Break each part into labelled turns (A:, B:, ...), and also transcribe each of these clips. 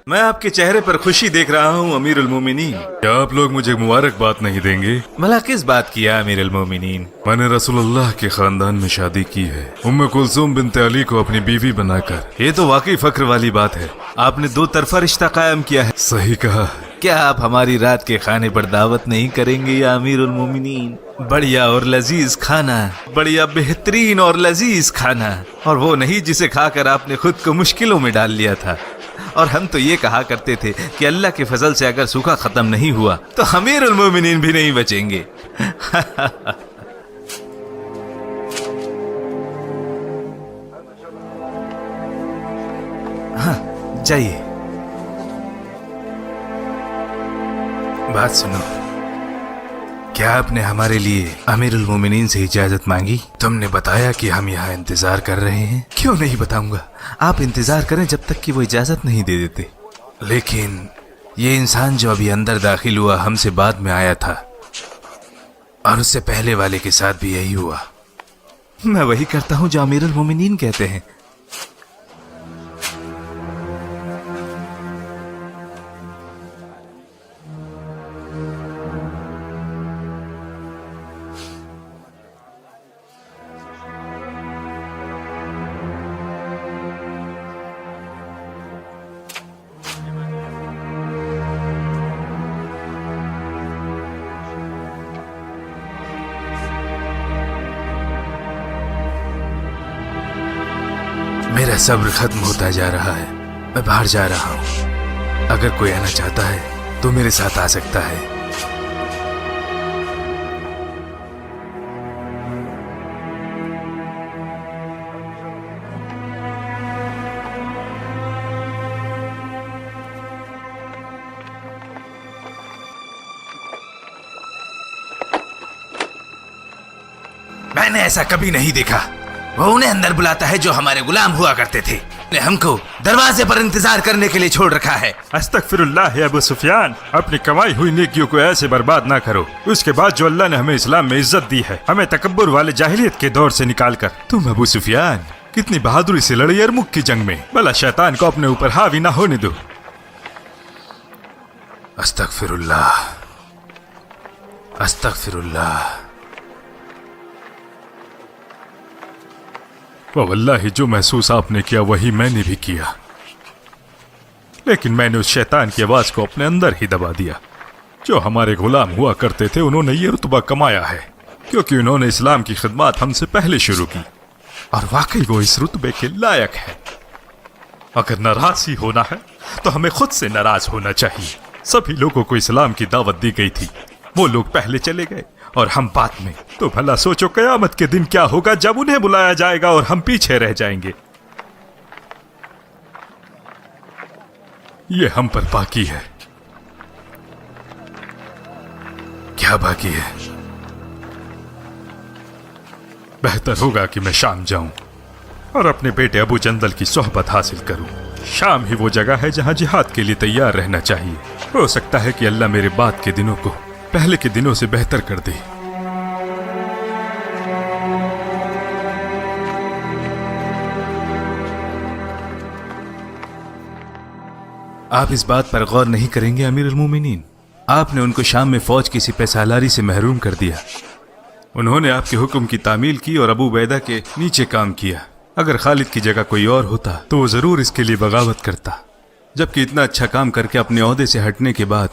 A: मैं आपके चेहरे पर खुशी देख रहा हूँ अमीरुल मोमिनीन।
B: क्या आप लोग मुझे मुबारकबाद नहीं देंगे?
A: भला किस बात की है अमीरुल मोमिनीन?
B: मैंने रसूलुल्लाह के खानदान में शादी की है, उम्मे कुलसूम बिनते अली को अपनी बीवी बनाकर।
A: ये तो वाकई फख्र वाली बात है। आपने दो तरफा रिश्ता कायम किया है।
B: सही कहा।
A: क्या आप हमारी रात के खाने पर दावत नहीं करेंगे या अमीरुल मोमिनीन? बढ़िया और लजीज खाना, बढ़िया बेहतरीन और लजीज खाना, और वो नहीं जिसे खाकर आपने खुद को मुश्किलों में डाल लिया था। और हम तो ये कहा करते थे कि अल्लाह के फजल से अगर सूखा खत्म नहीं हुआ तो अमीरुल मोमिनीन भी नहीं बचेंगे। हाँ, जाइए। बात सुनो, क्या आपने हमारे लिए अमीरुल मोमिनीन से इजाजत मांगी? तुमने बताया कि हम यहाँ इंतजार कर रहे हैं। क्यों नहीं बताऊंगा, आप इंतजार करें जब तक कि वो इजाजत नहीं दे देते। लेकिन ये इंसान जो अभी अंदर दाखिल हुआ हमसे बाद में आया था, और उससे पहले वाले के साथ भी यही हुआ। मैं वही करता हूँ जो अमीरुल मोमिनीन कहते हैं। मेरा सब्र खत्म होता जा रहा है। मैं बाहर जा रहा हूँ। अगर कोई आना चाहता है तो मेरे साथ आ सकता है। मैंने ऐसा कभी नहीं देखा। वो उन्हें अंदर बुलाता है जो हमारे गुलाम हुआ करते थे। ने हमको दरवाजे पर इंतजार करने के लिए छोड़ रखा है।
C: अस्तगफिरुल्लाह है अबू सुफियान, अपनी कमाई हुई नेकियों को ऐसे बर्बाद ना करो। उसके बाद जो अल्लाह ने हमें इस्लाम में इज्जत दी है, हमें तकब्बुर वाले जाहिलियत के दौर से निकाल कर।
A: तुम अबू सुफियान कितनी बहादुरी से लड़े यरमुक की जंग में। भला शैतान को अपने ऊपर हावी ना होने दो।
B: अस्तगफिरुल्लाह, अस्तगफिरुल्लाह।
C: वल्लाही जो महसूस आपने किया वही मैंने भी किया, लेकिन मैंने उस शैतान की आवाज को अपने अंदर ही दबा दिया। जो हमारे गुलाम हुआ करते थे उन्होंने ये रुतबा कमाया है क्योंकि उन्होंने इस्लाम की खिदमत हमसे पहले शुरू की, और वाकई वो इस रुतबे के लायक है। अगर नाराज ही होना है तो हमें खुद से नाराज होना चाहिए। सभी लोगों को इस्लाम की दावत दी गई थी, वो लोग पहले चले गए और हम बाद में। तो भला सोचो कयामत के दिन क्या होगा जब उन्हें बुलाया जाएगा और हम पीछे रह जाएंगे। ये हम पर बाकी है।
B: क्या बाकी है?
C: बेहतर होगा कि मैं शाम जाऊं और अपने बेटे अबू जंदल की सोहबत हासिल करूं। शाम ही वो जगह है जहां जिहाद के लिए तैयार रहना चाहिए। हो सकता है कि अल्लाह मेरे बाद के दिनों को पहले के दिनों से बेहतर कर दे।
A: आप इस बात पर गौर नहीं करेंगे अमीरुल मोमिनीन? आपने उनको शाम में फौज की सिपह सालारी से महरूम कर दिया। उन्होंने आपके हुक्म की तामील की और अबू बैदा के नीचे काम किया। अगर खालिद की जगह कोई और होता तो वो जरूर इसके लिए बगावत करता। जबकि इतना अच्छा काम करके अपने ओहदे से हटने के बाद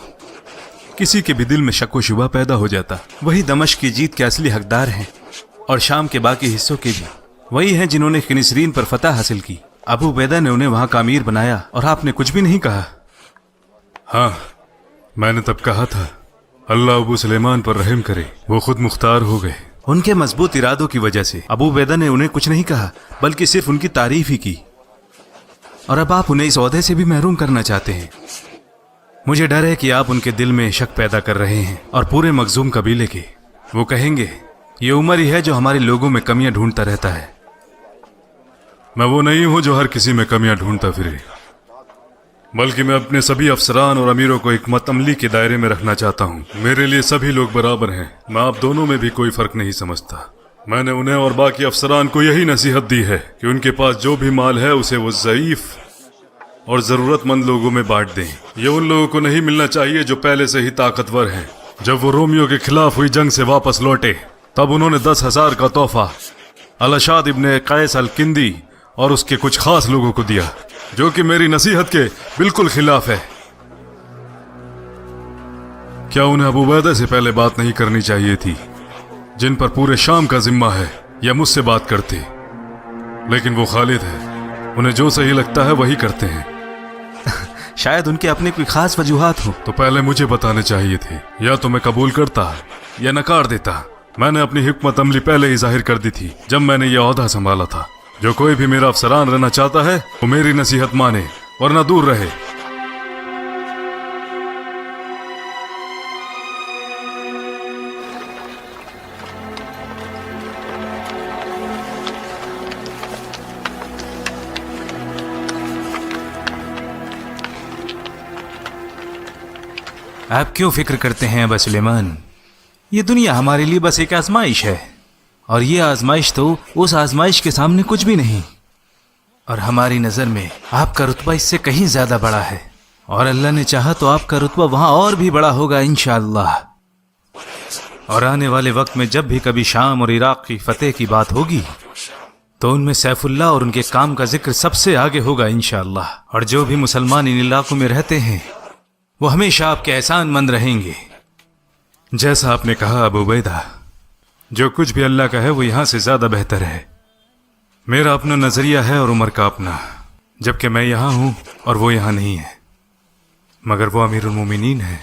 A: किसी के भी दिल में शक व शुबा पैदा हो जाता। वही दमश्क की जीत के असली हकदार हैं, और शाम के बाकी हिस्सों के भी। वही हैं जिन्होंने किनिसरीन पर फतह हासिल की। अबू बैदा ने उन्हें वहां का अमीर बनाया और आपने कुछ भी नहीं कहा।
B: हाँ, मैंने तब कहा था अल्लाह अबू सुलेमान पर रहम करे, वो खुद मुख्तार हो गए।
A: उनके मजबूत इरादों की वजह से अबू बैदा ने उन्हें कुछ नहीं कहा, बल्कि सिर्फ उनकी तारीफ ही की। और अब आप उन्हें इस ओहदे से भी महरूम करना चाहते हैं। मुझे डर है कि आप उनके दिल में शक पैदा कर रहे हैं, और पूरे मखजूम कबीले के। वो कहेंगे ये उमर ही है जो हमारे लोगों में कमियां ढूंढता रहता है।
B: मैं वो नहीं हूं जो हर किसी में कमियां ढूंढता फिरे, बल्कि मैं अपने सभी अफसरान और अमीरों को एक मतअमली के दायरे में रखना चाहता हूं। मेरे लिए सभी लोग बराबर हैं। मैं आप दोनों में भी कोई फर्क नहीं समझता। मैंने उन्हें और बाकी अफसरान को यही नसीहत दी है कि उनके पास जो भी माल है उसे वो ज़ईफ और जरूरतमंद लोगों में बांट दें। ये उन लोगों को नहीं मिलना चाहिए जो पहले से ही ताकतवर हैं। जब वो रोमियो के खिलाफ हुई जंग से वापस लौटे तब उन्होंने 10,000 का तोहफा अलशाद इब्ने कैस अल किंदी और उसके कुछ खास लोगों को दिया, जो कि मेरी नसीहत के बिल्कुल खिलाफ है। क्या उन्हें अबू उबैदा से पहले बात नहीं करनी चाहिए थी, जिन पर पूरे शाम का जिम्मा है, या मुझसे बात करते? लेकिन वो खालिद है, उन्हें जो सही लगता है वही करते हैं।
A: शायद उनके अपने कोई खास वजूहात हो।
B: तो पहले मुझे बताने चाहिए थे, या तो मैं कबूल करता या नकार देता। मैंने अपनी हिकमत अमली पहले ही जाहिर कर दी थी जब मैंने यह ओहदा संभाला था। जो कोई भी मेरा अफसरान रहना चाहता है वो मेरी नसीहत माने, वरना दूर रहे।
A: आप क्यों फिक्र करते हैं अबा सुलेमान? ये दुनिया हमारे लिए बस एक आजमाइश है, और ये आजमाइश तो उस आजमाइश के सामने कुछ भी नहीं। और हमारी नज़र में आपका रुतबा इससे कहीं ज़्यादा बड़ा है, और अल्लाह ने चाहा तो आपका रुतबा वहाँ और भी बड़ा होगा इंशाअल्लाह। और आने वाले वक्त में जब भी कभी शाम और इराक की फतेह की बात होगी तो उनमें सैफुल्लाह और उनके काम का जिक्र सबसे आगे होगा इंशाअल्लाह। और जो भी मुसलमान इन इलाकों में रहते हैं वो हमेशा आपके एहसानमंद रहेंगे।
C: जैसा आपने कहा अबू उबैदा, जो कुछ भी अल्लाह का है वो यहां से ज्यादा बेहतर है। मेरा अपना नजरिया है और उमर का अपना, जबकि मैं यहां हूं और वो यहां नहीं है, मगर वो अमीरुल मोमिनीन है।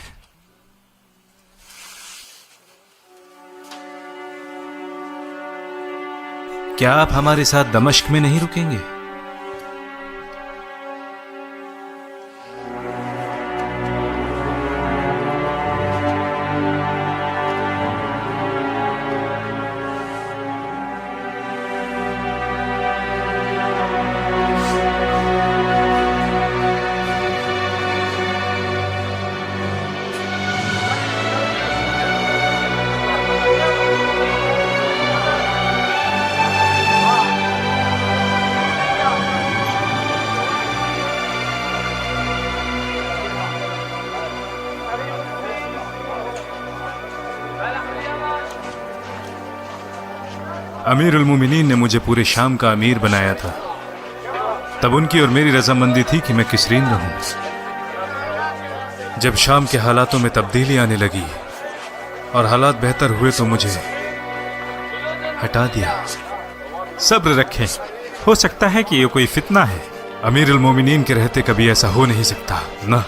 A: क्या आप हमारे साथ दमिश्क में नहीं रुकेंगे?
C: अमीरुल मोमिनीन ने मुझे पूरे शाम का अमीर बनाया था। तब उनकी और मेरी रजामंदी थी कि मैं किसरीन रहूं। जब शाम के हालातों में तब्दीली आने लगी और हालात बेहतर हुए तो मुझे हटा दिया।
A: सब्र रखें, हो सकता है कि ये कोई फितना है।
C: अमीरुल मोमिनीन के रहते कभी ऐसा हो नहीं सकता ना।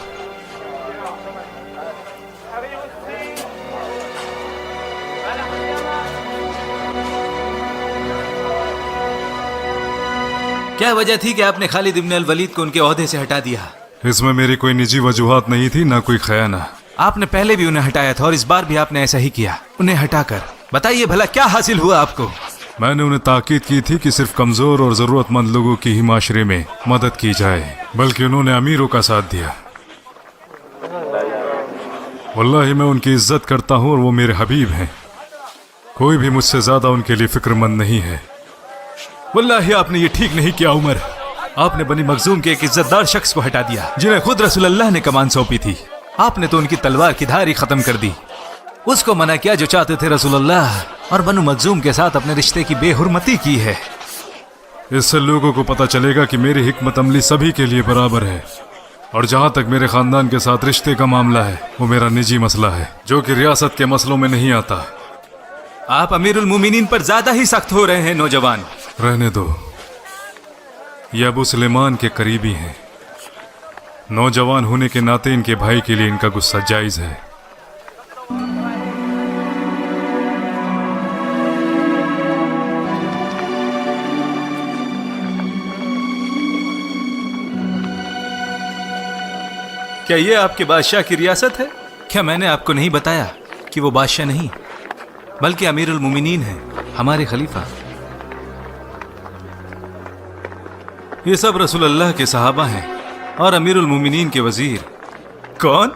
A: क्या वजह थी कि आपने खालिद इब्न अल वलीद को उनके ओहदे से हटा दिया?
B: इसमें मेरी कोई निजी वजूहात नहीं थी, ना कोई खयाना।
A: आपने पहले भी उन्हें हटाया था और इस बार भी आपने ऐसा ही किया, उन्हें हटाकर। बताइए भला क्या हासिल हुआ आपको?
B: मैंने उन्हें ताकीद की थी कि सिर्फ कमजोर और जरूरतमंद लोगों की ही माशरे में मदद की जाए, बल्कि उन्होंने अमीरों का साथ दिया। वल्लाही मैं उनकी इज्जत करता हूँ और वो मेरे हबीब हैं। कोई भी मुझसे ज्यादा उनके लिए फिक्रमंद नहीं है।
A: वल्लाही आपने ये ठीक नहीं किया उमर। आपने बनी मखजूम के एक इज्जतदार शख्स को हटा दिया जिन्हें खुद रसूलुल्लाह ने कमान सौंपी थी। आपने तो उनकी तलवार की धार ही खत्म कर दी। उसको मना किया जो चाहते थे रसूलुल्लाह, और बनु मखजूम के साथ अपने रिश्ते की बेहुरमती की है।
B: इससे लोगों को पता चलेगा कि मेरी हिकमत अमली सभी के लिए बराबर है, और जहां तक मेरे खानदान के साथ रिश्ते का मामला है वो मेरा निजी मसला है, जो कि रियासत के मसलों में नहीं आता।
A: आप अमीरुल मोमिनीन पर ज्यादा ही सख्त हो रहे हैं नौजवान।
B: रहने दो, ये अबू सुलेमान के करीबी हैं। नौजवान होने के नाते इनके भाई के लिए इनका गुस्सा जायज है।
A: क्या ये आपके बादशाह की रियासत है? क्या मैंने आपको नहीं बताया कि वो बादशाह नहीं बल्कि अमीरुल मोमिनीन है, हमारे खलीफा। ये सब रसूलुल्लाह के सहाबा हैं और अमीरुल मोमिनीन के वजीर। कौन?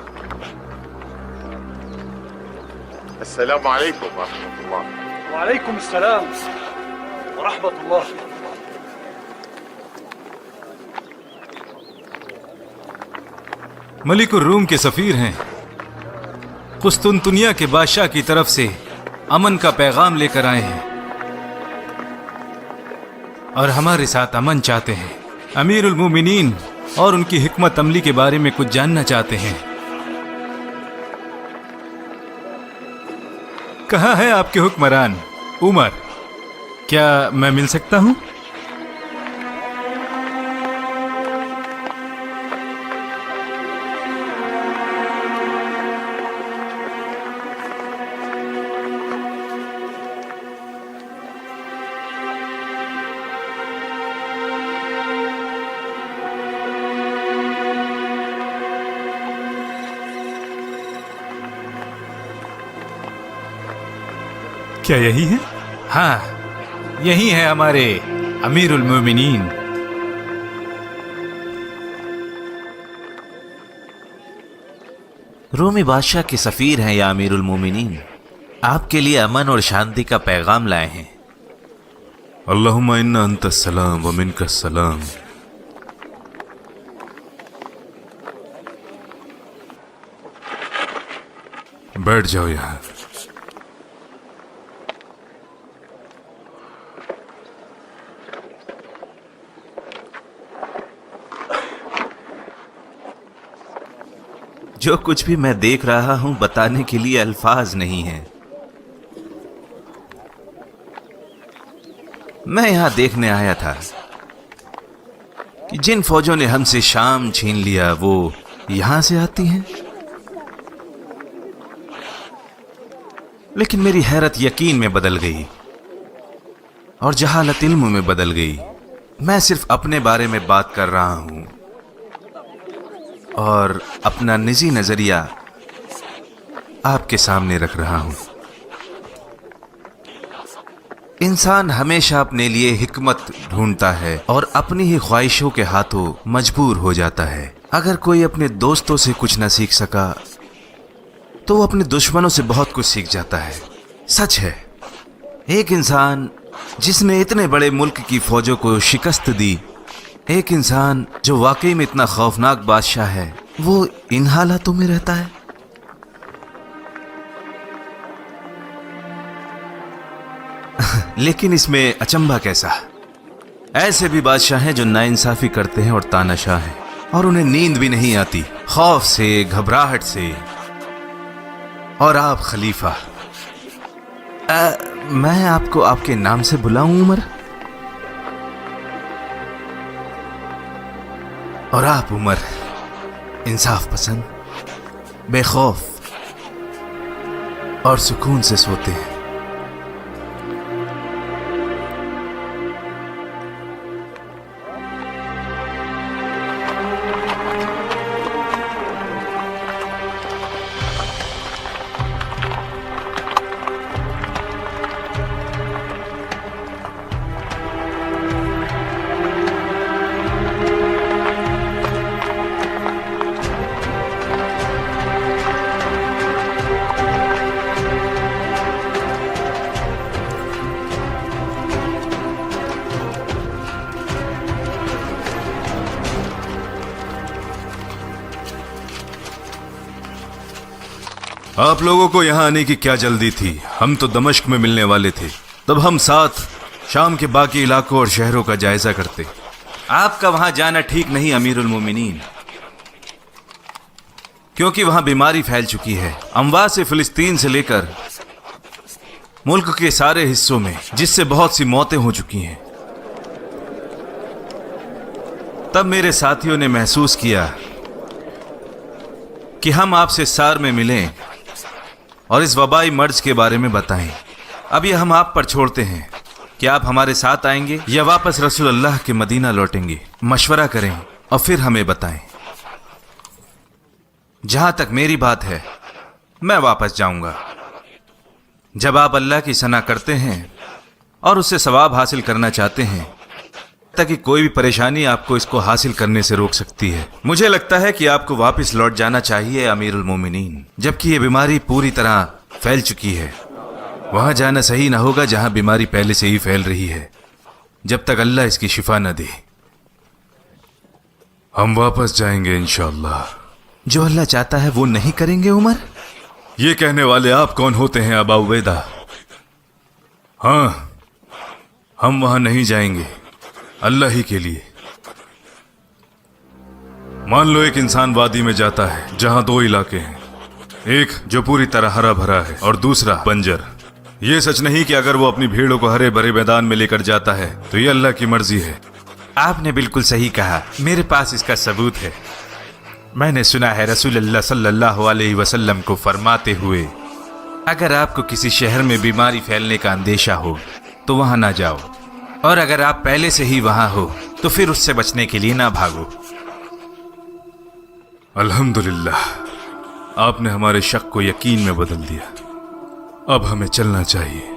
D: अस्सलाम वालेकुम व रहमतुल्लाह।
E: वालेकुम अस्सलाम व रहमतुल्लाह।
A: मलिकुर रूम के सफीर हैं। कुस्तुनतुनिया के बादशाह की तरफ से अमन का पैगाम लेकर आए हैं और हमारे साथ अमन चाहते हैं। अमीरुल मोमिनीन और उनकी हिकमत अमली के बारे में कुछ जानना चाहते हैं। कहाँ है आपके हुक्मरान उमर? क्या मैं मिल सकता हूं? क्या यही है? हाँ, यही है हमारे अमीरुल मोमिनीन।
E: रोमी बादशाह के सफीर हैं या अमीरुल मोमिनीन, आपके लिए अमन और शांति का पैगाम लाए हैं।
B: अल्लाहुम्मा इन्ना अंतस सलाम व मिनकस सलाम। बैठ जाओ यहाँ।
E: जो कुछ भी मैं देख रहा हूं बताने के लिए अल्फाज नहीं है। मैं यहां देखने आया था कि जिन फौजों ने हमसे शाम छीन लिया वो यहां से आती हैं, लेकिन मेरी हैरत यकीन में बदल गई और जहालत इल्म में बदल गई। मैं सिर्फ अपने बारे में बात कर रहा हूं और अपना निजी नजरिया आपके सामने रख रहा हूं। इंसान हमेशा अपने लिए हिकमत ढूंढता है और अपनी ही ख्वाहिशों के हाथों मजबूर हो जाता है। अगर कोई अपने दोस्तों से कुछ न सीख सका तो वो अपने दुश्मनों से बहुत कुछ सीख जाता है। सच है, एक इंसान जिसने इतने बड़े मुल्क की फौजों को शिकस्त दी, एक इंसान जो वाकई में इतना खौफनाक बादशाह है, वो इन हालातों में रहता है। लेकिन इसमें अचंभा कैसा? ऐसे भी बादशाह हैं जो नाइंसाफी करते हैं और तानाशाह हैं और उन्हें नींद भी नहीं आती खौफ से, घबराहट से। और आप खलीफा, मैं आपको आपके नाम से बुलाऊं उमर? और आप उमर इंसाफ पसंद, बेखौफ और सुकून से सोते हैं।
A: आप लोगों को यहाँ आने की क्या जल्दी थी? हम तो दमिश्क में मिलने वाले थे, तब हम साथ शाम के बाकी इलाकों और शहरों का जायजा करते। आपका वहां जाना ठीक नहीं अमीरुल मोमिनीन, क्योंकि वहां बीमारी फैल चुकी है, अमवा से फिलिस्तीन से लेकर मुल्क के सारे हिस्सों में, जिससे बहुत सी मौतें हो चुकी हैं। तब मेरे साथियों ने महसूस किया कि हम आपसे सार में मिलें और इस वबाई मर्ज के बारे में बताएं। अब यह हम आप पर छोड़ते हैं कि आप हमारे साथ आएंगे या वापस रसूल अल्लाह के मदीना लौटेंगे। मशवरा करें और फिर हमें बताएं। जहां तक मेरी बात है, मैं वापस जाऊंगा। जब आप अल्लाह की सना करते हैं और उससे सवाब हासिल करना चाहते हैं, ताकि कोई भी परेशानी आपको इसको हासिल करने से रोक सकती है। मुझे लगता है कि आपको वापस लौट जाना चाहिए अमीरुल मोमिनीन, जबकि ये बीमारी पूरी तरह फैल चुकी है। वहां जाना सही ना होगा जहां बीमारी पहले से ही फैल रही है, जब तक अल्लाह इसकी शिफा न दे।
B: हम वापस जाएंगे इंशाअल्लाह।
E: जो अल्लाह चाहता है वो नहीं करेंगे उमर?
A: ये कहने वाले आप कौन होते हैं अबा उबैदा? हाँ, हम वहां नहीं जाएंगे अल्लाह ही के लिए। मान लो एक इंसान वादी में जाता है जहां दो इलाके हैं, एक जो पूरी तरह हरा भरा है और दूसरा बंजर। ये सच नहीं कि अगर वो अपनी भीड़ों को हरे भरे मैदान में लेकर जाता है तो ये अल्लाह की मर्जी है।
E: आपने बिल्कुल सही कहा, मेरे पास इसका सबूत है। मैंने सुना है रसूलुल्लाह सल्लल्लाहु अलैहि वसल्लम को फरमाते हुए, अगर आपको किसी शहर में बीमारी फैलने का अंदेशा हो तो वहां ना जाओ, और अगर आप पहले से ही वहां हो तो फिर उससे बचने के लिए ना भागो।
A: अल्हम्दुलिल्लाह, आपने हमारे शक को यकीन में बदल दिया। अब हमें चलना चाहिए।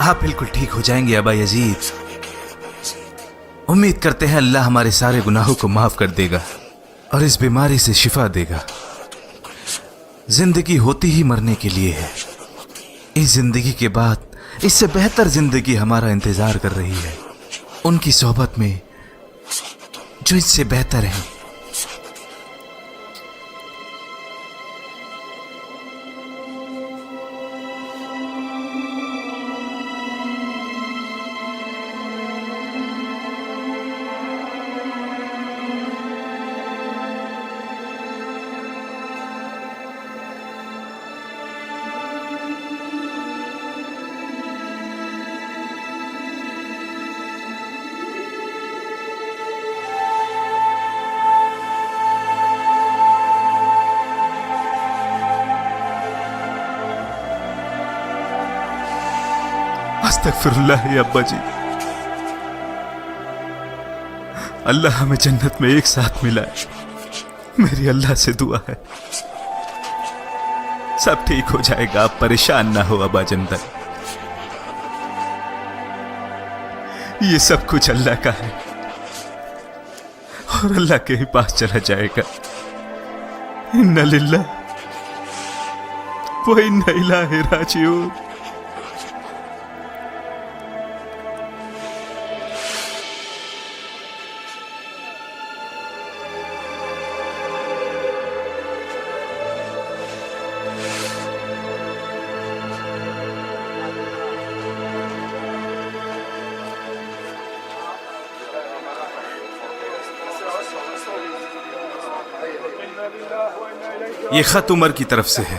E: आप बिल्कुल ठीक हो जाएंगे अबा यजीद। उम्मीद करते हैं अल्लाह हमारे सारे गुनाहों को माफ कर देगा और इस बीमारी से शिफा देगा। जिंदगी होती ही मरने के लिए है। इस जिंदगी के बाद इससे बेहतर जिंदगी हमारा इंतजार कर रही है, उनकी सोहबत में जो इससे बेहतर है। अस्तगफिरुल्लाह या अब्बा जी, अल्लाह हमें जन्नत में एक साथ मिलाए, मेरी अल्लाह से दुआ है। सब ठीक हो जाएगा, आप परेशान ना हो अब्बा जंदर। ये सब कुछ अल्लाह का है और अल्लाह के ही पास चला जाएगा। इन्ना लिल्लाह व इन्ना इलैहि राजिऊन। ये खत उमर की तरफ से है।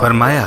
E: फरमाया,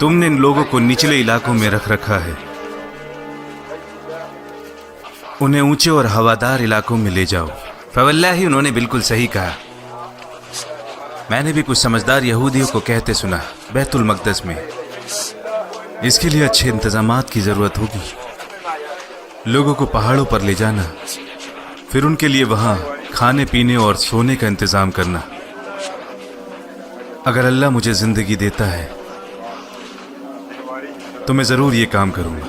E: तुमने इन लोगों को निचले इलाकों में रख रखा है, उन्हें ऊंचे और हवादार इलाकों में ले जाओ। फवल्लाही, उन्होंने बिल्कुल सही कहा। मैंने भी कुछ समझदार यहूदियों को कहते सुना, बैतुल मक़दस में इसके लिए अच्छे इंतजामात की ज़रूरत होगी। लोगों को पहाड़ों पर ले जाना, फिर उनके लिए वहाँ खाने पीने और सोने का इंतज़ाम करना। अगर अल्लाह मुझे ज़िंदगी देता है तो मैं ज़रूर ये काम करूँगा।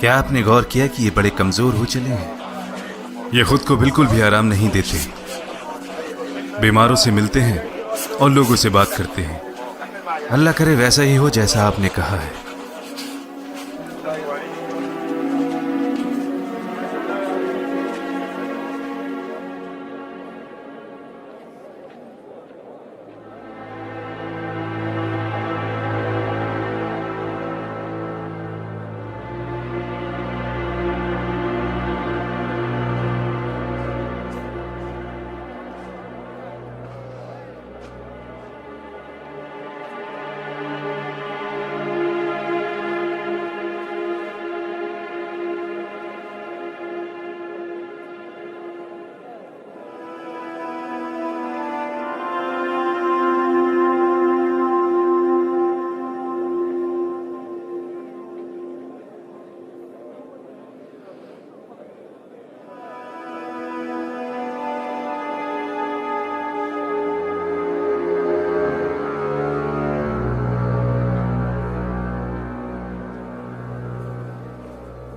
E: क्या आपने गौर किया कि ये बड़े कमज़ोर हो चले हैं? ये खुद को बिल्कुल भी आराम नहीं देते, बीमारों से मिलते हैं और लोगों से बात करते हैं। अल्लाह करे वैसा ही हो जैसा आपने कहा है।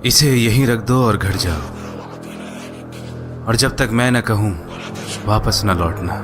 E: इसे यहीं रख दो और घर जाओ, और जब तक मैं न कहूं वापस न लौटना।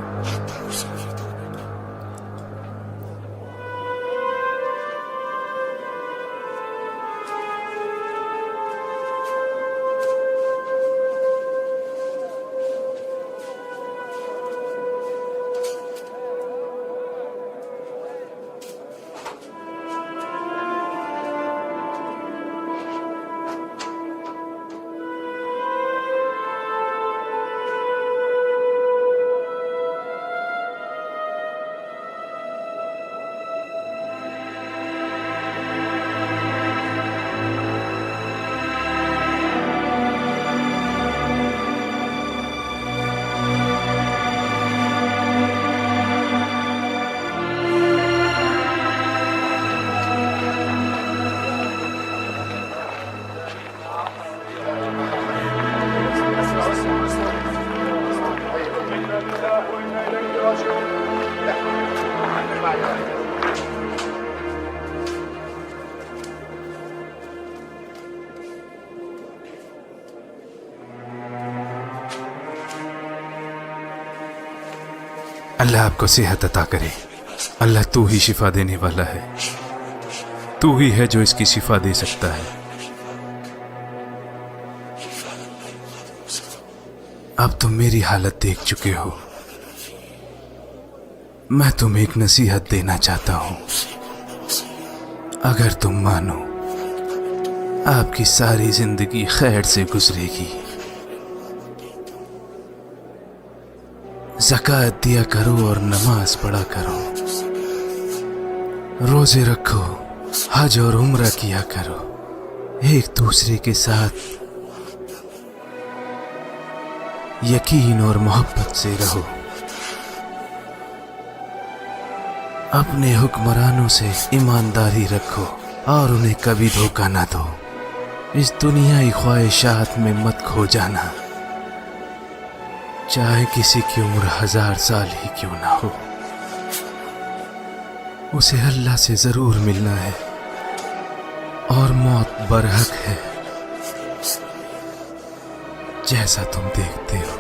E: अल्लाह आपको सेहत अता करे। अल्लाह तू ही शिफा देने वाला है, तू ही है जो इसकी शिफा दे सकता है। अब तुम मेरी हालत देख चुके हो, मैं तुम्हें एक नसीहत देना चाहता हूं। अगर तुम मानो, आपकी सारी जिंदगी खैर से गुजरेगी। ज़कात दिया करो और नमाज पढ़ा करो, रोजे रखो, हज और उम्रा किया करो, एक दूसरे के साथ यकीन और मोहब्बत से रहो। अपने हुक्मरानों से ईमानदारी रखो और उन्हें कभी धोखा ना दो। इस दुनियाई ख्वाहिशात में मत खो जाना, चाहे किसी की उम्र 1000 साल ही क्यों ना हो। उसे अल्लाह से जरूर मिलना है और मौत बरहक है, जैसा तुम देखते हो।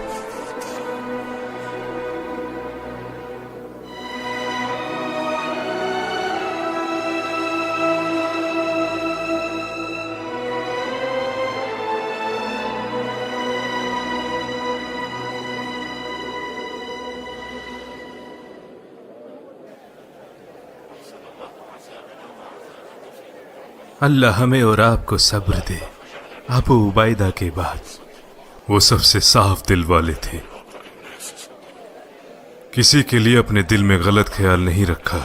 A: अल्लाह हमें और आपको सब्र दे। अबू उबैदा के बाद
B: वो सबसे साफ दिल वाले थे, किसी के लिए अपने दिल में गलत ख्याल नहीं रखा,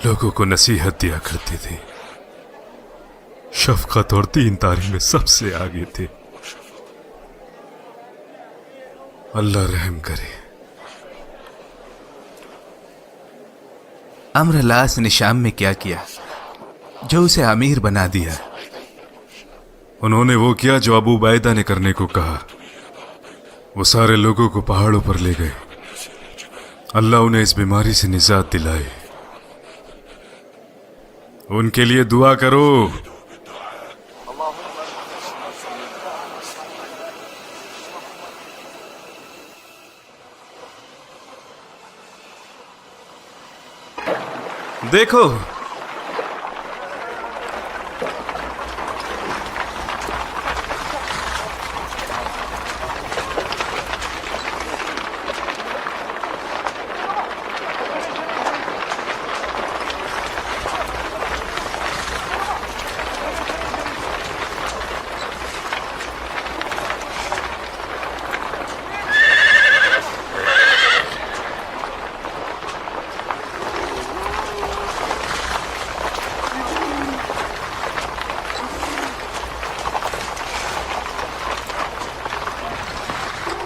B: लोगों को नसीहत दिया करते थे, शफकत और दीनदारी में सबसे आगे थे। अल्लाह रहम करे।
E: अम्र लास ने शाम में क्या किया जो उसे अमीर बना दिया?
B: उन्होंने वो किया जो अबू उबैदा ने करने को कहा। वो सारे लोगों को पहाड़ों पर ले गए। अल्लाह उन्हें इस बीमारी से निजात दिलाए। उनके लिए दुआ करो।
A: देखो,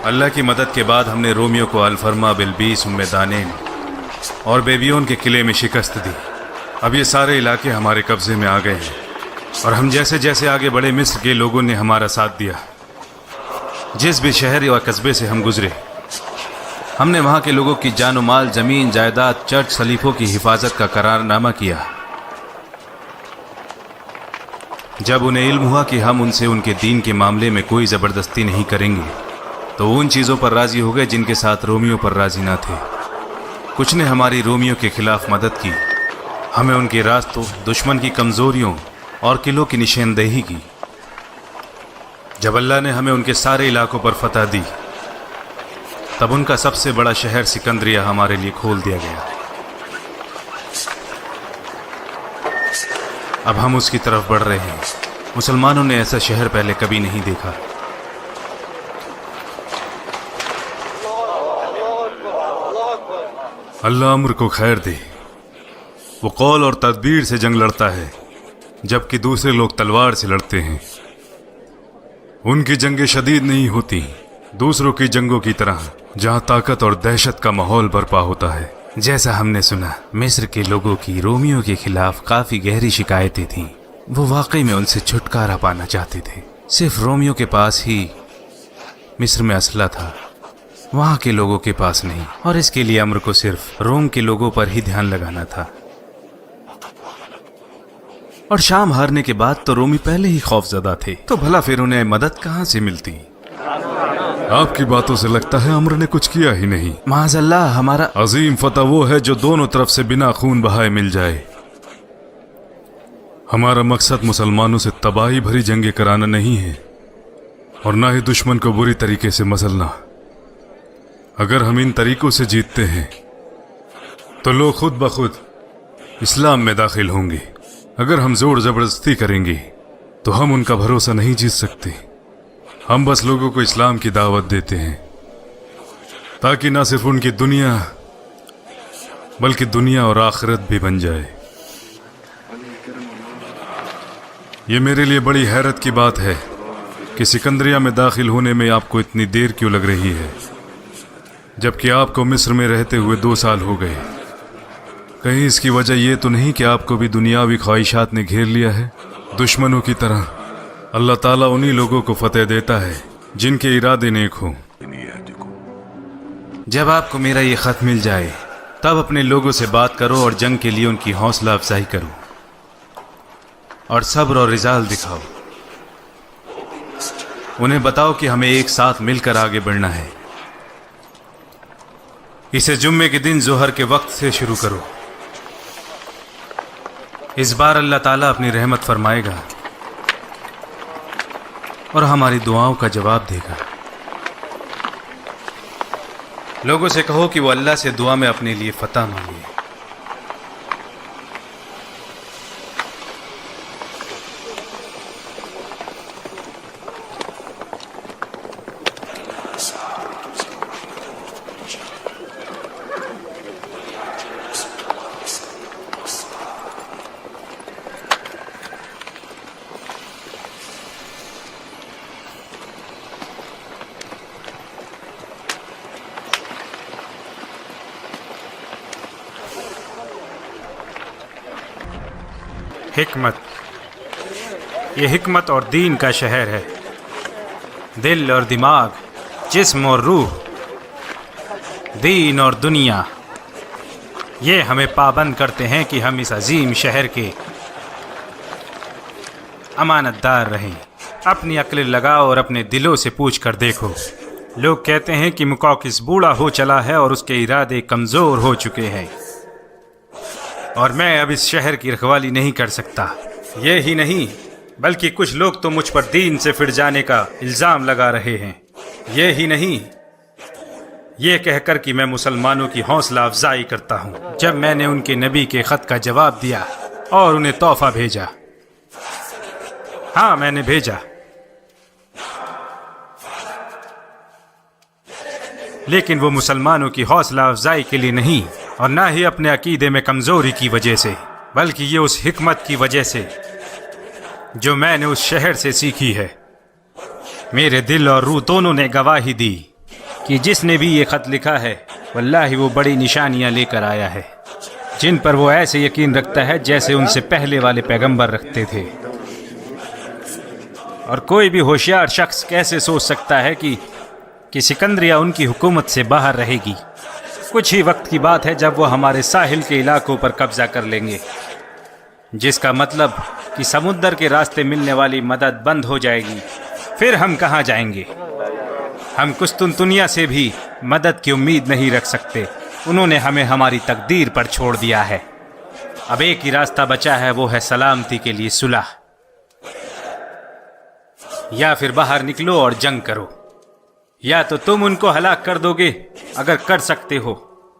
A: अल्लाह की मदद के बाद हमने रोमियो को अल्फरमा बिलबीस उम्मे दानेन और बेबियोन के किले में शिकस्त दी। अब ये सारे इलाके हमारे कब्जे में आ गए हैं और हम जैसे जैसे आगे बढ़े मिस्र के लोगों ने हमारा साथ दिया। जिस भी शहर या कस्बे से हम गुजरे, हमने वहाँ के लोगों की जान माल, ज़मीन जायदाद, चर्च सलीफों की हिफाजत का करारनामा किया। जब उन्हें इल्म हुआ कि हम उनसे उनके दीन के मामले में कोई ज़बरदस्ती नहीं करेंगे, तो उन चीज़ों पर राज़ी हो गए जिनके साथ रोमियो पर राज़ी ना थे। कुछ ने हमारी रोमियो के खिलाफ मदद की, हमें उनके रास्तों, दुश्मन की कमज़ोरियों और किलों की निशानदेही की। जब अल्लाह ने हमें उनके सारे इलाकों पर फतह दी, तब उनका सबसे बड़ा शहर सिकंदरिया हमारे लिए खोल दिया गया। अब हम उसकी तरफ बढ़ रहे हैं। मुसलमानों ने ऐसा शहर पहले कभी नहीं देखा।
B: अल्लाह अम्र को खैर दे। वो कौल और तदबीर से जंग लड़ता है, जबकि दूसरे लोग तलवार से लड़ते हैं। उनकी जंगें शदीद नहीं होती दूसरों की जंगों की तरह, जहां ताकत और दहशत का माहौल बर्पा होता है।
E: जैसा हमने सुना, मिस्र के लोगों की रोमियो के खिलाफ काफी गहरी शिकायतें थीं। वो वाकई में उनसे छुटकारा पाना चाहते थे। सिर्फ रोमियो के पास ही मिस्र में असला था, वहां के लोगों के पास नहीं, और इसके लिए अम्र को सिर्फ रोम के लोगों पर ही ध्यान लगाना था। और शाम हारने के बाद तो रोमी पहले ही खौफजदा थे, तो भला फिर उन्हें मदद कहां से मिलती?
B: आपकी बातों से लगता है अम्र ने कुछ किया ही नहीं।
E: माज़अल्लाह, हमारा
B: अजीम फतह वो है जो दोनों तरफ से बिना खून बहाए मिल जाए। हमारा मकसद मुसलमानों से तबाही भरी जंगें कराना नहीं है, और ना ही दुश्मन को बुरी तरीके से मसलना। अगर हम इन तरीकों से जीतते हैं तो लोग खुद ब खुद इस्लाम में दाखिल होंगे। अगर हम जोर जबरदस्ती करेंगे तो हम उनका भरोसा नहीं जीत सकते। हम बस लोगों को इस्लाम की दावत देते हैं, ताकि ना सिर्फ उनकी दुनिया बल्कि दुनिया और आखिरत भी बन जाए। ये मेरे लिए बड़ी हैरत की बात है कि सिकंदरिया में दाखिल होने में आपको इतनी देर क्यों लग रही है, जबकि आपको मिस्र में रहते हुए 2 साल हो गए। कहीं इसकी वजह यह तो नहीं कि आपको भी दुनियावी ख्वाहिशात ने घेर लिया है? दुश्मनों की तरह अल्लाह ताला उन्हीं लोगों को फतेह देता है जिनके इरादे नेक हों।
E: जब आपको मेरा ये खत मिल जाए, तब अपने लोगों से बात करो और जंग के लिए उनकी हौसला अफजाई करो और सब्र और रिजाल दिखाओ। उन्हें बताओ कि हमें एक साथ मिलकर आगे बढ़ना है। इसे जुम्मे के दिन जोहर के वक्त से शुरू करो। इस बार अल्लाह ताला अपनी रहमत फरमाएगा और हमारी दुआओं का जवाब देगा। लोगों से कहो कि वो अल्लाह से दुआ में अपने लिए फतह मांगे।
F: हिकमत, ये हिकमत और दीन का शहर है। दिल और दिमाग, जिस्म और रूह, दीन और दुनिया, ये हमें पाबंद करते हैं कि हम इस अजीम शहर के अमानतदार रहें। अपनी अक्ल लगाओ और अपने दिलों से पूछ कर देखो। लोग कहते हैं कि मुकौकिस बूढ़ा हो चला है और उसके इरादे कमज़ोर हो चुके हैं और मैं अब इस शहर की रखवाली नहीं कर सकता। ये ही नहीं बल्कि कुछ लोग तो मुझ पर दीन से फिर जाने का इल्ज़ाम लगा रहे हैं। ये ही नहीं, ये कहकर कि मैं मुसलमानों की हौसला अफजाई करता हूँ। जब मैंने उनके नबी के ख़त का जवाब दिया और उन्हें तोहफा भेजा, हाँ मैंने भेजा, लेकिन वो मुसलमानों की हौसला अफजाई के लिए नहीं और ना ही अपने अकीदे में कमज़ोरी की वजह से, बल्कि ये उस हिकमत की वजह से जो मैंने उस शहर से सीखी है। मेरे दिल और रूह दोनों ने गवाही दी कि जिसने भी ये ख़त लिखा है वल्लाही वो बड़ी निशानियां लेकर आया है जिन पर वो ऐसे यकीन रखता है जैसे उनसे पहले वाले पैगंबर रखते थे। और कोई भी होशियार शख्स कैसे सोच सकता है कि सिकंदरिया उनकी हुकूमत से बाहर रहेगी। कुछ ही वक्त की बात है जब वो हमारे साहिल के इलाकों पर कब्जा कर लेंगे, जिसका मतलब कि समुद्र के रास्ते मिलने वाली मदद बंद हो जाएगी। फिर हम कहाँ जाएंगे? हम कुस्तुनतुनिया से भी मदद की उम्मीद नहीं रख सकते। उन्होंने हमें हमारी तकदीर पर छोड़ दिया है। अब एक ही रास्ता बचा है, वो है सलामती के लिए सुलह। या फिर बाहर निकलो और जंग करो, या तो तुम उनको हलाक कर दोगे अगर कर सकते हो,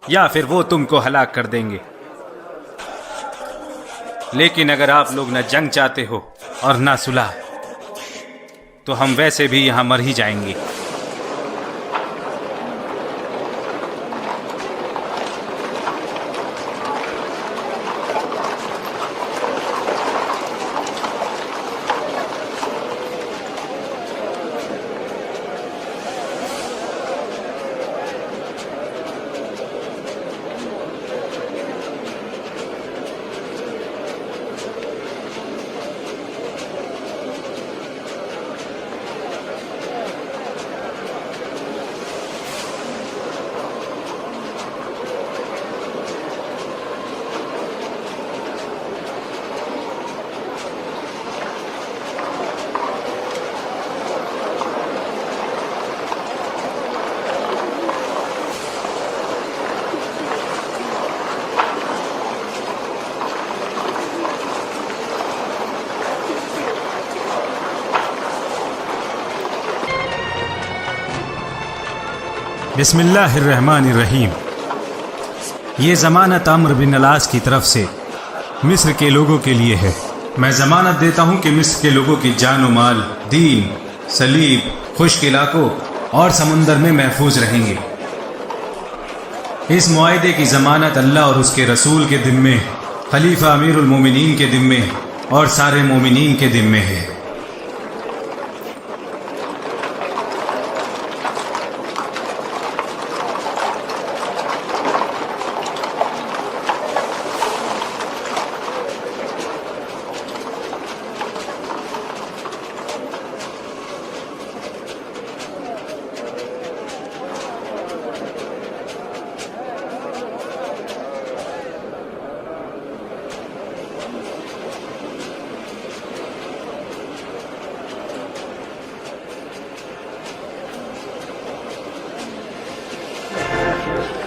F: या फिर वो तुमको हलाक कर देंगे। लेकिन अगर आप लोग न जंग चाहते हो और न सुलह, तो हम वैसे भी यहां मर ही जाएंगे। बिस्मिल्लाहिर्रहमानिर्रहीम। ये ज़मानत अम्र बिन अलास की तरफ से मिस्र के लोगों के लिए है। मैं ज़मानत देता हूँ कि मिस्र के लोगों की जान व माल, दीन, सलीब, खुश्क इलाकों और समुंदर में महफूज रहेंगे। इस मुआहदे की ज़मानत अल्लाह और उसके रसूल के जिम्मे, खलीफा अमीरुल मोमिनीन के जिम्मे और सारे मोमिनीन के जिम्मे है।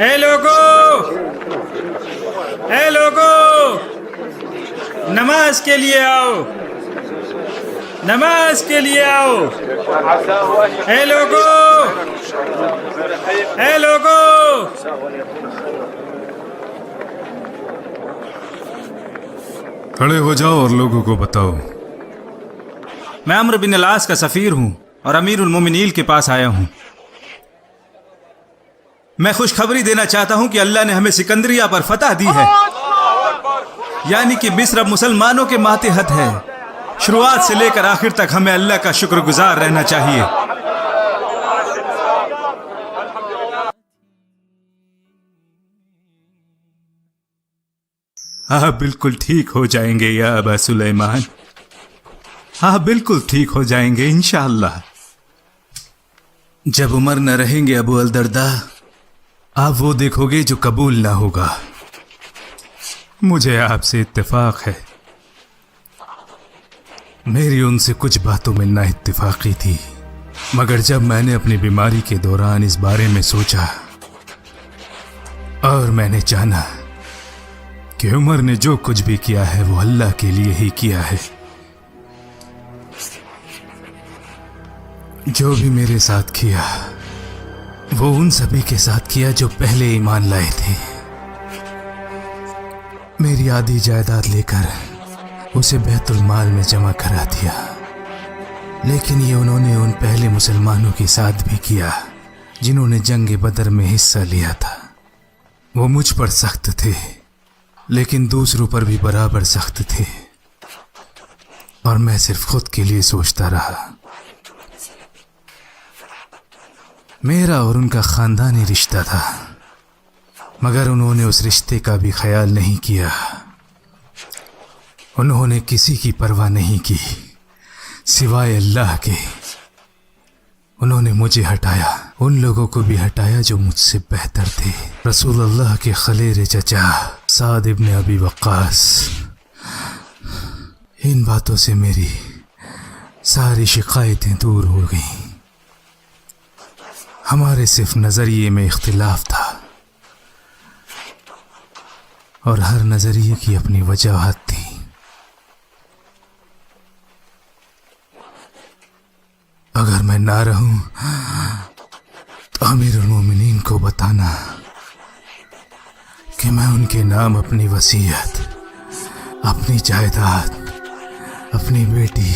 F: ए लोगो, नमाज के लिए आओ, नमाज के लिए आओ। ए लोगो,
B: खड़े हो जाओ और लोगों को बताओ।
F: मैं अम्र बिन अलास का सफ़ीर हूँ और अमीरुल मोमिनीन के पास आया हूँ। मैं खुशखबरी देना चाहता हूं कि अल्लाह ने हमें सिकंदरिया पर फतह दी है, यानी कि मिस्र अब मुसलमानों के मातहत है। शुरुआत से लेकर आखिर तक हमें अल्लाह का शुक्रगुजार रहना चाहिए।
C: आप बिल्कुल ठीक हो जाएंगे या अबा सुलेमान, आप बिल्कुल ठीक हो जाएंगे इंशाअल्लाह।
E: जब उमर न रहेंगे अबू अल-दर्दा,
C: आप वो देखोगे जो कबूल ना होगा। मुझे आपसे इत्तेफाक है। मेरी उनसे कुछ बातों में ना इत्तेफाकी थी, मगर जब मैंने अपनी बीमारी के दौरान इस बारे में सोचा और मैंने जाना कि उमर ने जो कुछ भी किया है वो अल्लाह के लिए ही किया है। जो भी मेरे साथ किया वो उन सभी के साथ किया जो पहले ईमान लाए थे। मेरी आधी जायदाद लेकर उसे बैतुल माल में जमा करा दिया, लेकिन ये उन्होंने उन पहले मुसलमानों के साथ भी किया जिन्होंने जंग बदर में हिस्सा लिया था। वो मुझ पर सख्त थे, लेकिन दूसरों पर भी बराबर सख्त थे, और मैं सिर्फ खुद के लिए सोचता रहा। मेरा और उनका खानदानी रिश्ता था, मगर उन्होंने उस रिश्ते का भी ख्याल नहीं किया। उन्होंने किसी की परवाह नहीं की सिवाय अल्लाह के। उन्होंने मुझे हटाया, उन लोगों को भी हटाया जो मुझसे बेहतर थे। रसूलुल्लाह के खलेर चचा साद इब्न अबी वक्कास। इन बातों से मेरी सारी शिकायतें दूर हो गईं। हमारे सिर्फ नजरिए में इख्तिलाफ था, और हर नजरिए की अपनी वजह थी। अगर मैं ना रहूं तो अमीरुल मोमिनीन को बताना कि मैं उनके नाम अपनी वसीयत, अपनी जायदाद, अपनी बेटी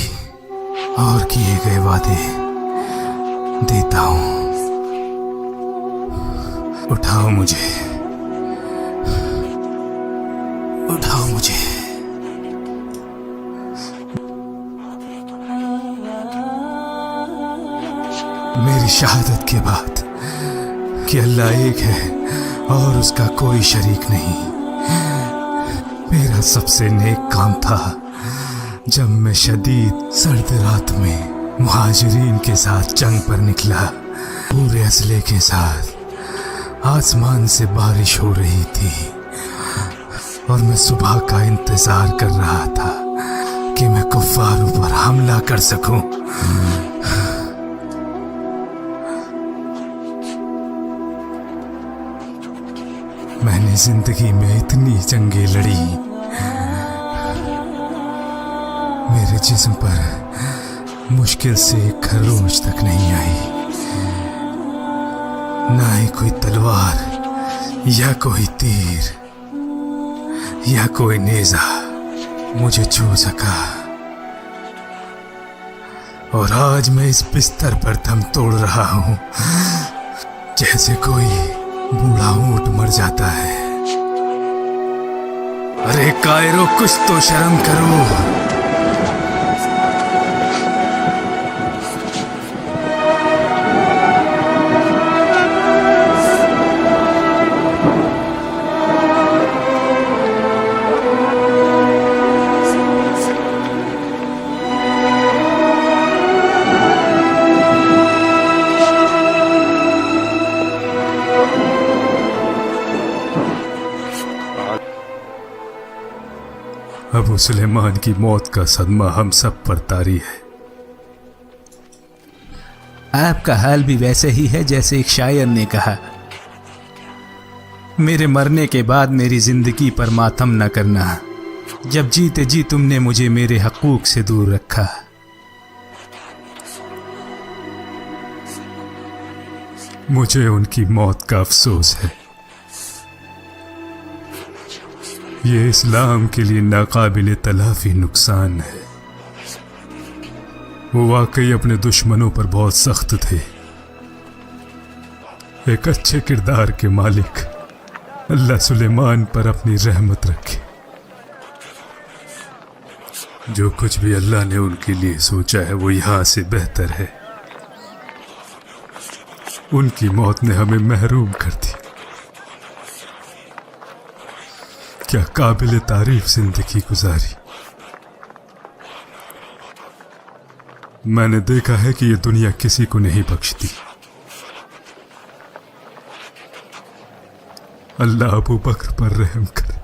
C: और किए गए वादे देता हूं। उठाओ मुझे, उठाओ मुझे। मेरी शहादत के बाद कि अल्लाह एक है और उसका कोई शरीक नहीं, मेरा सबसे नेक काम था जब मैं शदीद सर्द रात में मुहाजिरीन के साथ जंग पर निकला। पूरे असले के साथ आसमान से बारिश हो रही थी और मैं सुबह का इंतजार कर रहा था कि मैं कुफ्फारों पर हमला कर सकूं। मैंने जिंदगी में इतनी जंगें लड़ी, मेरे जिस्म पर मुश्किल से एक खरोंच तक नहीं आई। ना ही कोई तलवार या कोई तीर या कोई नेजा मुझे छू सका। और आज मैं इस बिस्तर पर दम तोड़ रहा हूं जैसे कोई बूढ़ा ऊंट मर जाता है। अरे कायरो, कुछ तो शर्म करो। अबू सुलेमान की मौत का सदमा हम सब पर तारी है। आपका हाल भी वैसे ही है जैसे एक शायर ने कहा, मेरे मरने के बाद मेरी जिंदगी पर मातम न करना, जब जीते जी तुमने मुझे मेरे हकूक से दूर रखा। मुझे उनकी मौत का अफसोस है। ये इस्लाम के लिए नाकाबिले तलाफी नुकसान है। वो वाकई अपने दुश्मनों पर बहुत सख्त थे। एक अच्छे किरदार के मालिक अल्लाह सुलेमान पर अपनी रहमत रखे। जो कुछ भी अल्लाह ने उनके लिए सोचा है वो यहां से बेहतर है। उनकी मौत ने हमें महरूम कर दी।
B: क्या काबिल तारीफ जिंदगी गुजारी। मैंने देखा है कि ये दुनिया किसी को नहीं बख्शती। अल्लाह अबू बकर पर रहम करे,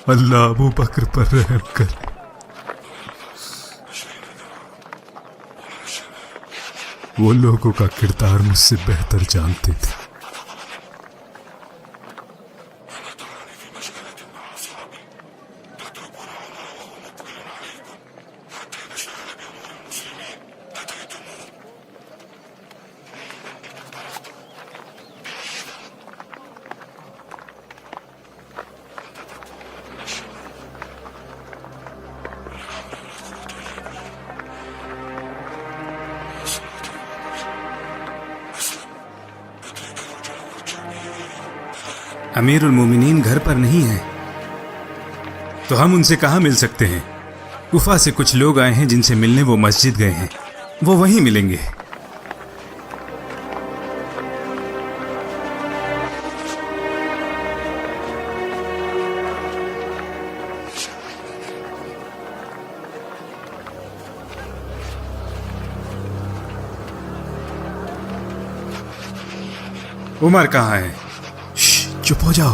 B: अल्लाह अबू बकर पर रहम करे। वो लोगों का किरदार मुझसे बेहतर जानते थे।
F: अमीरुल मोमिनीन घर पर नहीं है, तो हम उनसे कहाँ मिल सकते हैं? कुफा से कुछ लोग आए हैं जिनसे मिलने वो मस्जिद गए हैं, वो वहीं मिलेंगे। उमर कहाँ है?
E: चुप हो जाओ।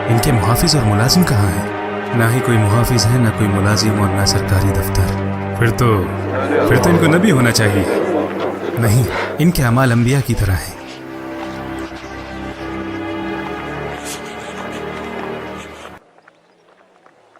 F: इनके मुहाफिज और मुलाजिम कहाँ हैं? ना ही कोई मुहाफिज है, ना कोई मुलाजिम और ना सरकारी दफ्तर। फिर तो इनको नबी होना चाहिए। नहीं, इनके अमाल अंबिया की तरह हैं।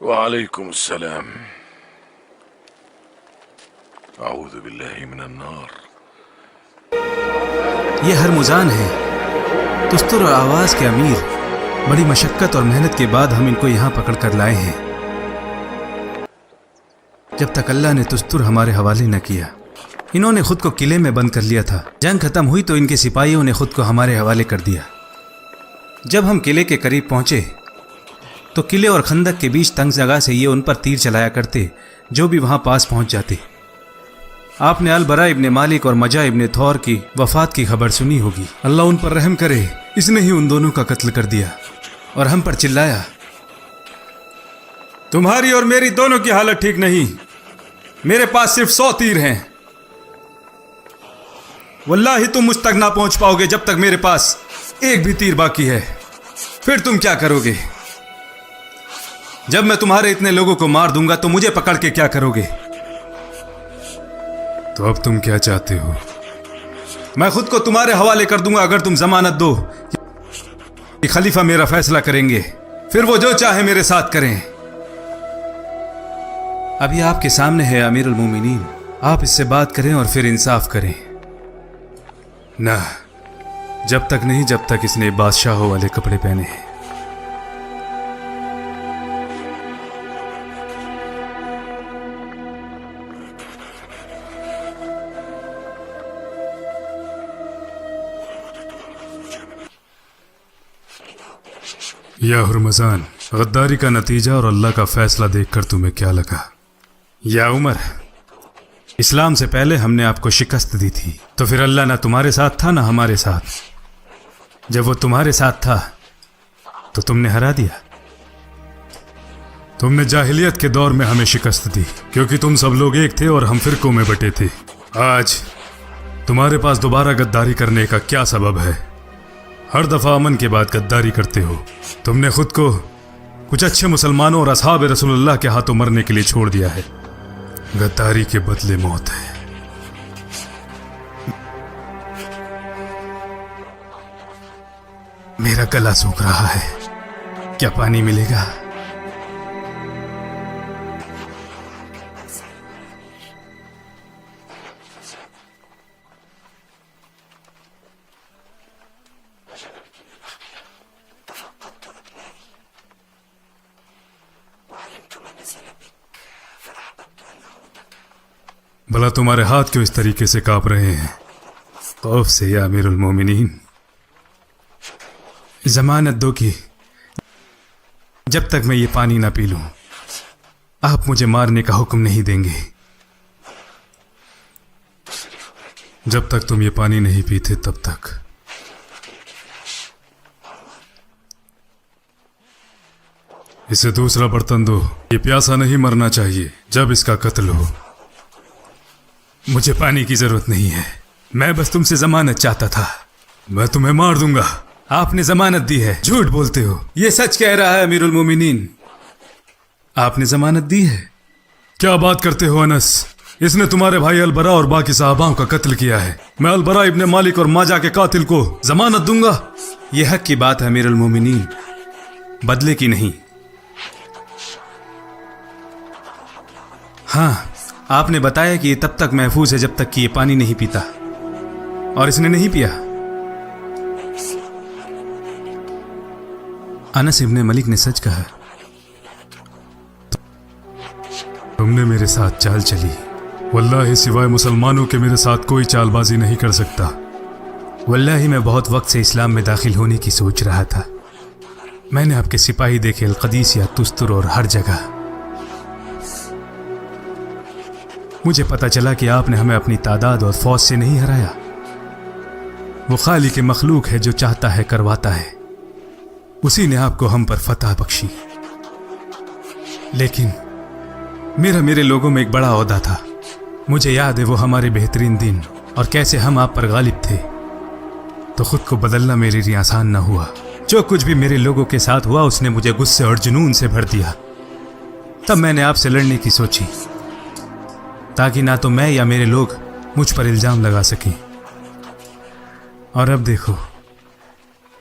G: वालेकुम अस्सलाम। अऊज़ु बिल्लाहि मिनन नार।
F: ये हरमुजान है, तुस्तुर और आवाज के अमीर। बड़ी मशक्कत और मेहनत के बाद हम इनको यहाँ पकड़ कर लाए हैं। जब तक अल्लाह ने तुस्तुर हमारे हवाले न किया, इन्होंने खुद को किले में बंद कर लिया था। जंग खत्म हुई तो इनके सिपाहियों ने खुद को हमारे हवाले कर दिया। जब हम किले के करीब पहुंचे तो किले और खंदक के बीच तंग जगह से ये उन पर तीर चलाया करते जो भी वहां पास पहुंच जाते। आपने अल बरा इब्ने मालिक और मजा इब्ने थौर की वफात की खबर सुनी होगी। अल्लाह उन पर रहम करे, इसने ही उन दोनों का कत्ल कर दिया और हम पर चिल्लाया, तुम्हारी और मेरी दोनों की हालत ठीक नहीं, मेरे पास सिर्फ 100 तीर हैं। वल्लाही तुम मुझ तक ना पहुंच पाओगे जब तक मेरे पास एक भी तीर बाकी है। फिर तुम क्या करोगे? जब मैं तुम्हारे इतने लोगों को मार दूंगा तो मुझे पकड़ के क्या करोगे?
B: तो अब तुम क्या चाहते हो?
F: मैं खुद को तुम्हारे हवाले कर दूंगा अगर तुम जमानत दो। ये खलीफा मेरा फैसला करेंगे, फिर वो जो चाहे मेरे साथ करें। अभी आपके सामने है अमीरुल मोमिनीन, आप इससे बात करें और फिर इंसाफ करें।
B: ना, जब तक नहीं जब तक इसने बादशाहों वाले कपड़े पहने हैं। या हुरमजान, गद्दारी का नतीजा और अल्लाह का फैसला देखकर तुम्हें क्या लगा?
F: या उमर, इस्लाम से पहले हमने आपको शिकस्त दी थी, तो फिर अल्लाह ना तुम्हारे साथ था ना हमारे साथ। जब वो तुम्हारे साथ था तो तुमने हरा दिया।
B: तुमने जाहिलियत के दौर में हमें शिकस्त दी क्योंकि तुम सब लोग एक थे और हम फिरकों में बटे थे। आज तुम्हारे पास दोबारा गद्दारी करने का क्या सबब है? हर दफा अमन के बाद गद्दारी करते हो। तुमने खुद को कुछ अच्छे मुसलमानों और असहाब रसूलुल्लाह के हाथों मरने के लिए छोड़ दिया है। गद्दारी के बदले मौत है।
F: मेरा गला सूख रहा है, क्या पानी मिलेगा?
B: भला तुम्हारे हाथ क्यों इस तरीके से कांप रहे हैं?
A: खौफ से या अमीरुल मोमिनीन, जमानत दो कि जब तक मैं ये पानी ना पी लूं आप मुझे मारने का हुक्म नहीं देंगे।
B: जब तक तुम ये पानी नहीं पीते तब तक। इसे दूसरा बर्तन दो, ये प्यासा नहीं मरना चाहिए जब इसका कत्ल हो।
A: मुझे पानी की जरूरत नहीं है, मैं बस तुमसे जमानत चाहता था।
B: मैं तुम्हें मार दूंगा।
A: आपने जमानत दी है, झूठ बोलते हो। ये सच कह रहा है अमीरुल मोमिनीन, आपने जमानत दी है।
B: क्या बात करते हो अनस? इसने तुम्हारे भाई अलबरा और बाकी साहबाओं का कत्ल किया है। मैं अलबरा इब्ने मालिक और माजा के कातिल को जमानत दूंगा।
A: यह हक की बात है अमीरुल मोमिनीन, बदले की नहीं। हाँ, आपने बताया कि ये तब तक महफूज है जब तक कि ये पानी नहीं पीता, और इसने नहीं पिया। अनस इब्ने मलिक ने सच कहा।
B: तुमने मेरे साथ चाल चली, वल्लाही सिवाय मुसलमानों के मेरे साथ कोई चालबाजी नहीं कर सकता।
A: वल्लाही मैं बहुत वक्त से इस्लाम में दाखिल होने की सोच रहा था। मैंने आपके सिपाही देखे अलकदीस या तुस्तुर और हर जगह। मुझे पता चला कि आपने हमें अपनी तादाद और फौज से नहीं हराया। वो खालिक के मखलूक है जो चाहता है करवाता है, उसी ने आपको हम पर फतह बख्शी। लेकिन मेरे लोगों में एक बड़ा ओहदा था। मुझे याद है वो हमारे बेहतरीन दिन और कैसे हम आप पर गालिब थे। तो खुद को बदलना मेरे लिए आसान ना हुआ। जो कुछ भी मेरे लोगों के साथ हुआ उसने मुझे गुस्से और जुनून से भर दिया। तब मैंने आपसे लड़ने की सोची, ताकि ना तो मैं या मेरे लोग मुझ पर इल्जाम लगा सकें। और अब देखो,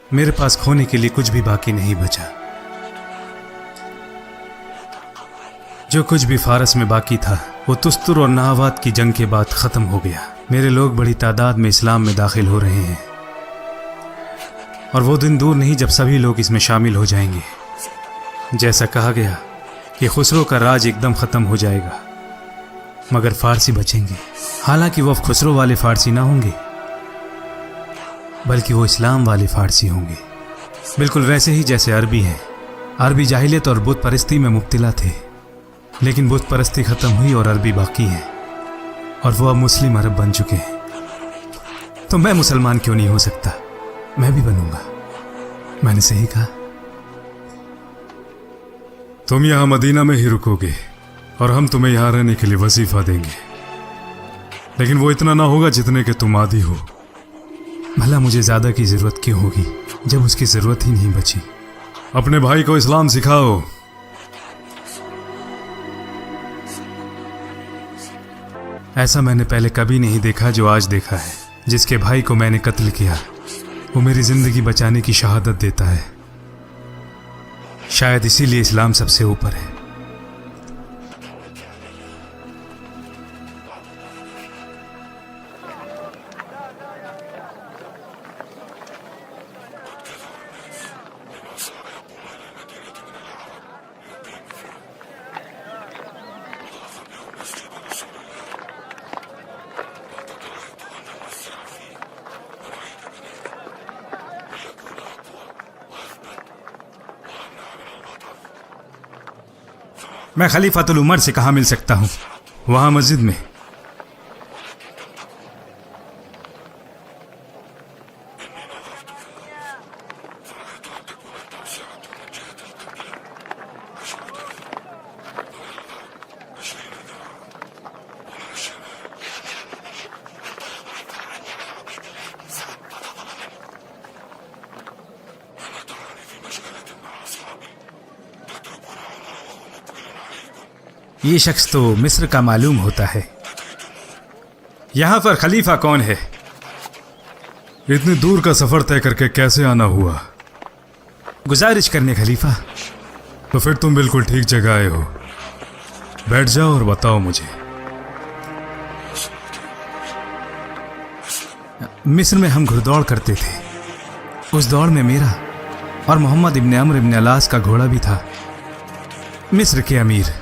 A: मेरे पास खोने के लिए कुछ भी बाकी नहीं बचा। जो कुछ भी फारस में बाकी था वो तुस्तुर और नहावात की जंग के बाद खत्म हो गया। मेरे लोग बड़ी तादाद में इस्लाम में दाखिल हो रहे हैं, और वो दिन दूर नहीं जब सभी लोग इसमें शामिल हो जाएंगे। जैसा कहा गया कि खुसरो का राज एकदम खत्म हो जाएगा, मगर फारसी बचेंगे। हालांकि वो खुसरो वाले फारसी ना होंगे, बल्कि वो इस्लाम वाले फारसी होंगे, बिल्कुल वैसे ही जैसे अरबी हैं। अरबी जाहिलियत और बुत परस्ती में मुब्तिला थे, लेकिन बुत परस्ती खत्म हुई और अरबी बाकी है, और वो अब मुस्लिम अरब बन चुके हैं। तो मैं मुसलमान क्यों नहीं हो सकता? मैं भी बनूंगा। मैंने सही कहा।
B: तुम यहां मदीना में ही रुकोगे और हम तुम्हें यहां रहने के लिए वजीफा देंगे, लेकिन वो इतना ना होगा जितने के तुम आदी हो।
A: भला मुझे ज्यादा की जरूरत क्यों होगी जब उसकी जरूरत ही नहीं बची?
B: अपने भाई को इस्लाम सिखाओ।
A: ऐसा मैंने पहले कभी नहीं देखा जो आज देखा है। जिसके भाई को मैंने कत्ल किया वो मेरी जिंदगी बचाने की शहादत देता है। शायद इसीलिए इस्लाम सबसे ऊपर है। मैं खलीफातुल उमर से कहाँ मिल सकता हूँ?
B: वहां मस्जिद में।
A: ये शख्स तो मिस्र का मालूम होता है। यहाँ पर खलीफा कौन है?
B: इतनी दूर का सफर तय करके कैसे आना हुआ?
A: गुजारिश करने खलीफा।
B: तो फिर तुम बिल्कुल ठीक जगह आए हो। बैठ जाओ और बताओ मुझे।
A: मिस्र में हम घुड़दौड़ करते थे। उस दौड़ में मेरा और मोहम्मद इब्ने अम्र इब्ने अलास का घोड़ा भी था। मिस्र के अमीर,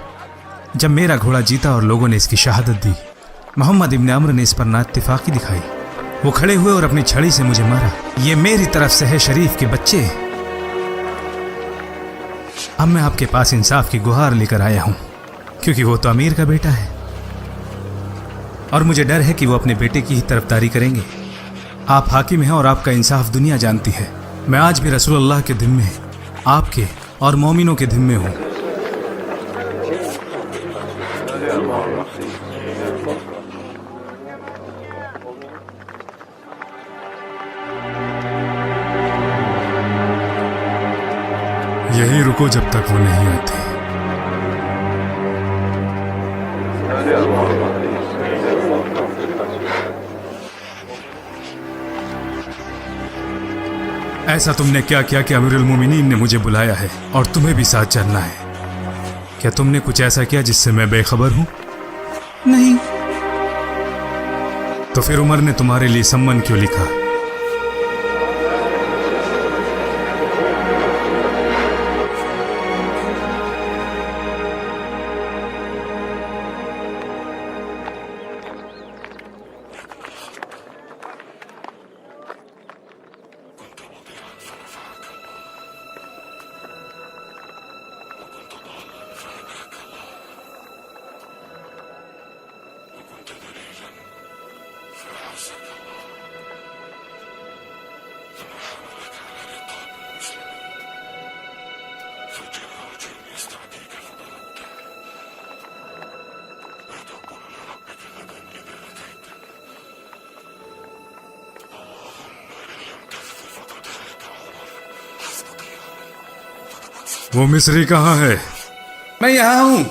A: जब मेरा घोड़ा जीता और लोगों ने इसकी शहादत दी, मोहम्मद इब्ने अम्र ने इस पर नाइत्तेफाकी दिखाई
F: वो खड़े हुए और अपनी छड़ी से मुझे मारा। ये मेरी तरफ से है शरीफ के बच्चे। अब मैं आपके पास इंसाफ की गुहार लेकर आया हूं, क्योंकि वो तो अमीर का बेटा है और मुझे डर है कि वो अपने बेटे की ही तरफदारी करेंगे। आप हाकिम हैं और आपका इंसाफ दुनिया जानती है। मैं आज भी रसूलुल्लाह के धिम्मे, आपके और मोमिनों के धिम्मे हूं।
B: यहीं रुको जब तक वो नहीं आती।
F: ऐसा तुमने क्या किया कि अमीरुल मोमिनीन ने मुझे बुलाया है और तुम्हें भी साथ चलना है? क्या तुमने कुछ ऐसा किया जिससे मैं बेखबर हूं? नहीं। तो फिर उमर ने तुम्हारे लिए सम्मन क्यों लिखा?
B: वो मिस्री कहाँ है?
E: मैं यहां हूं।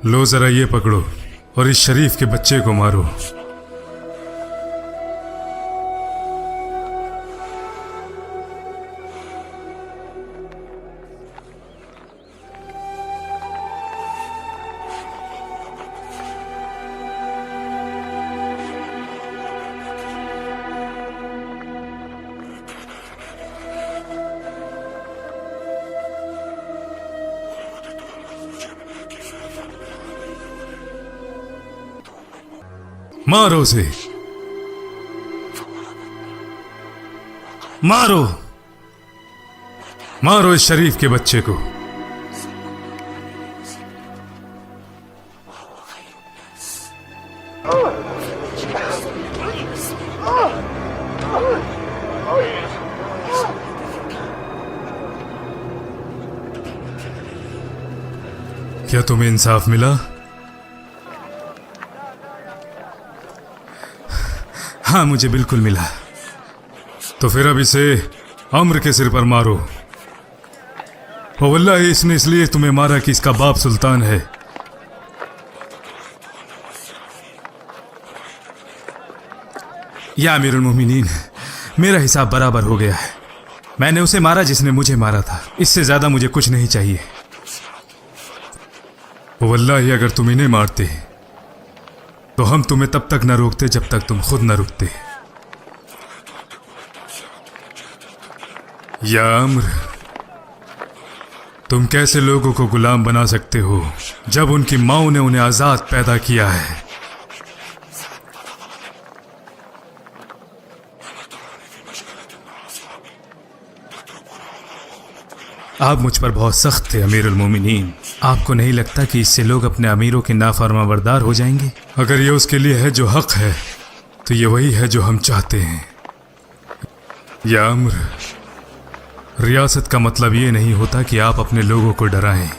B: लो जरा ये पकड़ो और इस शरीफ के बच्चे को मारो। मारो उसे, मारो, मारो इस शरीफ के बच्चे को। क्या तुम्हें इंसाफ मिला?
F: हाँ, मुझे बिल्कुल मिला।
B: तो फिर अब इसे अम्र के सिर पर मारो। वल्लाही इसने इसलिए तुम्हें मारा कि इसका बाप सुल्तान है।
F: या अमीरुल मोमिनीन, मेरा हिसाब बराबर हो गया है। मैंने उसे मारा जिसने मुझे मारा था। इससे ज्यादा मुझे कुछ नहीं चाहिए।
B: वल्लाही अगर तुम इन्हें मारते तो हम तुम्हें तब तक न रोकते जब तक तुम खुद न रुकते। या अम्र, तुम कैसे लोगों को गुलाम बना सकते हो जब उनकी माओ ने उन्हें आजाद पैदा किया है?
F: आप मुझ पर बहुत सख्त थे अमीरुल मोमिनीन। आपको नहीं लगता कि इससे लोग अपने अमीरों के नाफरमाबरदार हो जाएंगे?
B: अगर ये उसके लिए है जो हक है तो ये वही है जो हम चाहते हैं। या अम्र, रियासत का मतलब ये नहीं होता कि आप अपने लोगों को डराएं,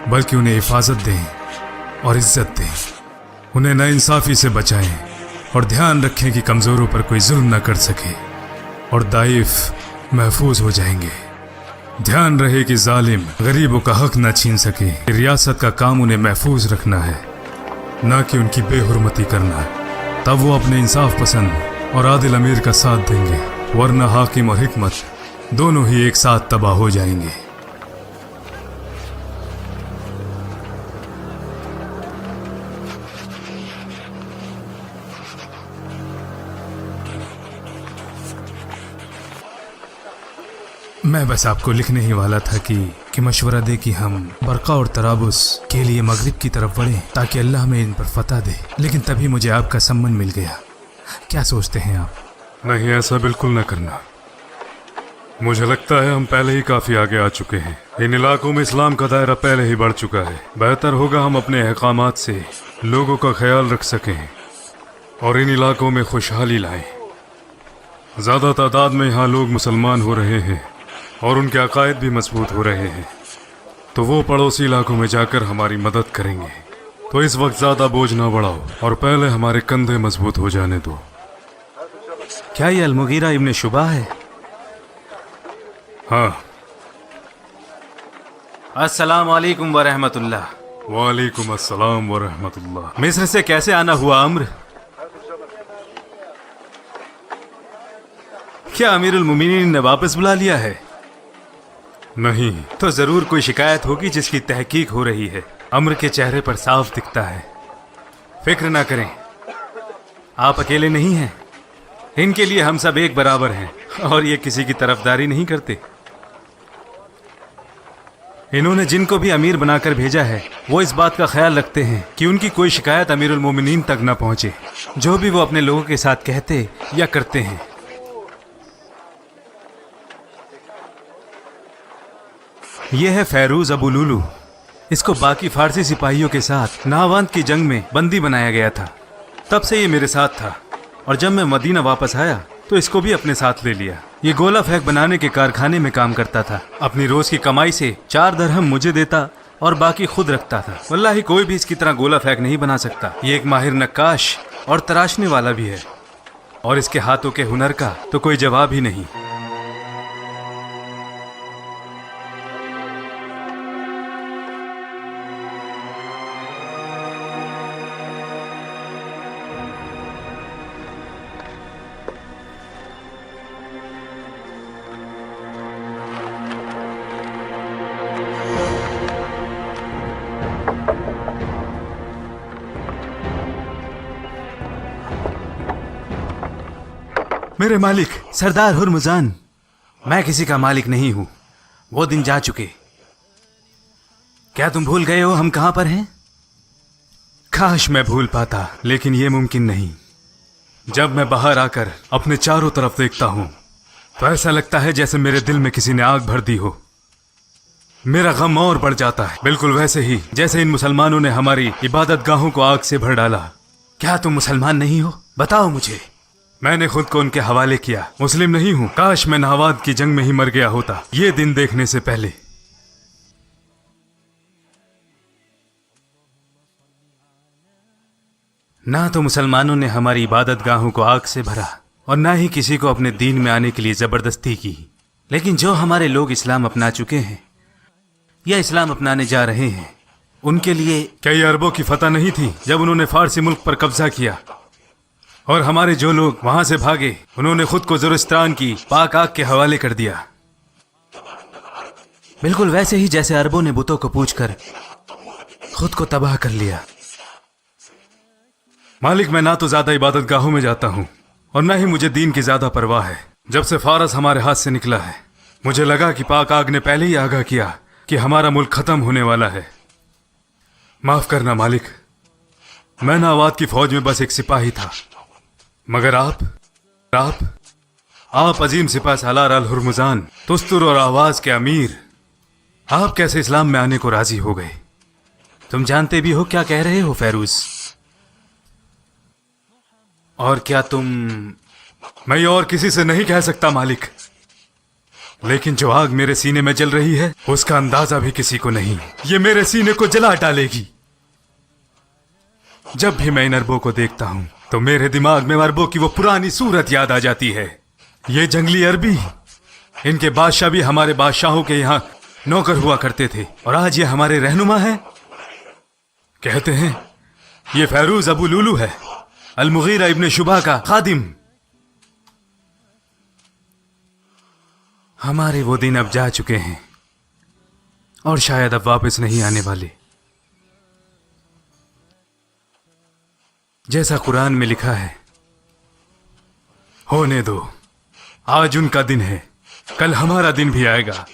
B: बल्कि उन्हें हिफाजत दें और इज्जत दें। उन्हें नाइंसाफी से बचाएं और ध्यान रखें कि कमज़ोरों पर कोई जुल्म न कर सके और दाइफ महफूज हो जाएंगे। ध्यान रहे कि जालिम गरीबों का हक न छीन सके। रियासत का काम उन्हें महफूज रखना है, ना कि उनकी बेहुरमती करना। तब वो अपने इंसाफ पसंद और आदिल अमीर का साथ देंगे, वरना हाकिम और हिकमत दोनों ही एक साथ तबाह हो जाएंगे।
A: मैं बस आपको लिखने ही वाला था कि मशवरा दे कि हम बरका और तराबुस के लिए मगरिब की तरफ बढ़ें ताकि अल्लाह हमें इन पर फतह दे। लेकिन तभी मुझे आपका सम्मन मिल गया। क्या सोचते हैं आप?
B: नहीं, ऐसा बिल्कुल न करना। मुझे लगता है हम पहले ही काफी आगे आ चुके हैं। इन इलाकों में इस्लाम का दायरा पहले ही बढ़ चुका है। बेहतर होगा हम अपने अहकामात से लोगों का ख्याल रख सकें और इन इलाकों में खुशहाली लाएं। ज़्यादा तादाद में यहाँ लोग मुसलमान हो रहे हैं और उनके अकायद भी मजबूत हो रहे हैं, तो वो पड़ोसी इलाकों में जाकर हमारी मदद करेंगे। तो इस वक्त ज़्यादा बोझ ना बढ़ाओ और पहले हमारे कंधे मजबूत हो जाने दो।
F: क्या ये अलमुगीरा इब्न शुबा है?
B: हाँ।
F: अस्सलाम वालेकुम व रहमतुल्लाह।
B: वालेकुम अस्सलाम व रहमतुल्लाह।
F: मिस्र से कैसे आना हुआ अम्र? क्या अमीरुल मोमिनीन ने वापस बुला लिया है?
B: नहीं।
F: तो जरूर कोई शिकायत होगी जिसकी तहकीक हो रही है। अम्र के चेहरे पर साफ दिखता है। फिक्र ना करें, आप अकेले नहीं हैं। इनके लिए हम सब एक बराबर हैं और ये किसी की तरफदारी नहीं करते। इन्होंने जिनको भी अमीर बनाकर भेजा है वो इस बात का ख्याल रखते हैं कि उनकी कोई शिकायत अमीरुल मोमिनीन तक न पहुंचे, जो भी वो अपने लोगों के साथ कहते या करते हैं। यह है फैरूज अबू लुलू। इसको बाकी फारसी सिपाहियों के साथ नाहवांद की जंग में बंदी बनाया गया था। तब से ये मेरे साथ था और जब मैं मदीना वापस आया तो इसको भी अपने साथ ले लिया। ये गोला फेंक बनाने के कारखाने में काम करता था। अपनी रोज की कमाई से 4 दरहम मुझे देता और बाकी खुद रखता था। वल्लाही कोई भी इसकी तरह गोला फेंक नहीं बना सकता। ये एक माहिर नक्काश और तराशने वाला भी है और इसके हाथों के हुनर का तो कोई जवाब ही नहीं। मेरे मालिक सरदार हुरमुजान, मैं किसी का मालिक नहीं हूं। वो दिन जा चुके। क्या तुम भूल गए हो हम कहां पर हैं? काश मैं भूल पाता, लेकिन यह मुमकिन नहीं। जब मैं बाहर आकर अपने चारों तरफ देखता हूं तो ऐसा लगता है जैसे मेरे दिल में किसी ने आग भर दी हो। मेरा गम और बढ़ जाता है, बिल्कुल वैसे ही जैसे इन मुसलमानों ने हमारी इबादत गाहों को आग से भर डाला। क्या तुम मुसलमान नहीं हो? बताओ मुझे। मैंने खुद को उनके हवाले किया। मुस्लिम नहीं हूं। काश मैं नाहवाद की जंग में ही मर गया होता ये दिन देखने से पहले। ना तो मुसलमानों ने हमारी इबादत गाहों को आग से भरा और ना ही किसी को अपने दीन में आने के लिए जबरदस्ती की। लेकिन जो हमारे लोग इस्लाम अपना चुके हैं या इस्लाम अपनाने जा रहे हैं, उनके लिए
B: कई अरबों की फतह नहीं थी जब उन्होंने फारसी मुल्क पर कब्जा किया, और हमारे जो लोग वहां से भागे उन्होंने खुद को ज़ुरिस्तान की पाक आग के हवाले कर दिया।
F: बिल्कुल वैसे ही जैसे अरबों ने बुतों को पूजकर खुद को तबाह कर लिया।
B: मालिक, मैं ना तो ज्यादा इबादत गाहों में जाता हूँ और ना ही मुझे दीन की ज्यादा परवाह है। जब से फारस हमारे हाथ से निकला है मुझे लगा कि पाक आग ने पहले ही आगाह किया कि हमारा मुल्क खत्म होने वाला है। माफ करना मालिक, मैं नाहवाद की फौज में बस एक सिपाही था, मगर आप अजीम सिपा सालार अल हुरमुजान, तुस्तुर और आवाज के अमीर, आप कैसे इस्लाम में आने को राजी हो गए?
F: तुम जानते भी हो क्या कह रहे हो फैरूज? और क्या तुम?
B: मैं ये और किसी से नहीं कह सकता मालिक, लेकिन जो आग मेरे सीने में जल रही है उसका अंदाजा भी किसी को नहीं। ये मेरे सीने को जला डालेगी। जब भी मैं इन अरबों को देखता हूं तो मेरे दिमाग में अरबों की वो पुरानी सूरत याद आ जाती है। ये जंगली अरबी, इनके बादशाह भी हमारे बादशाहों के यहाँ नौकर हुआ करते थे और आज ये हमारे रहनुमा हैं। कहते हैं ये फैरूज अबू लुलू है, अलमुगीरा इब्न शुबा का खादिम।
F: हमारे वो दिन अब जा चुके हैं और शायद अब वापस नहीं आने वाले। जैसा कुरान में लिखा है, होने दो, आज उनका दिन है
A: कल हमारा दिन भी आएगा।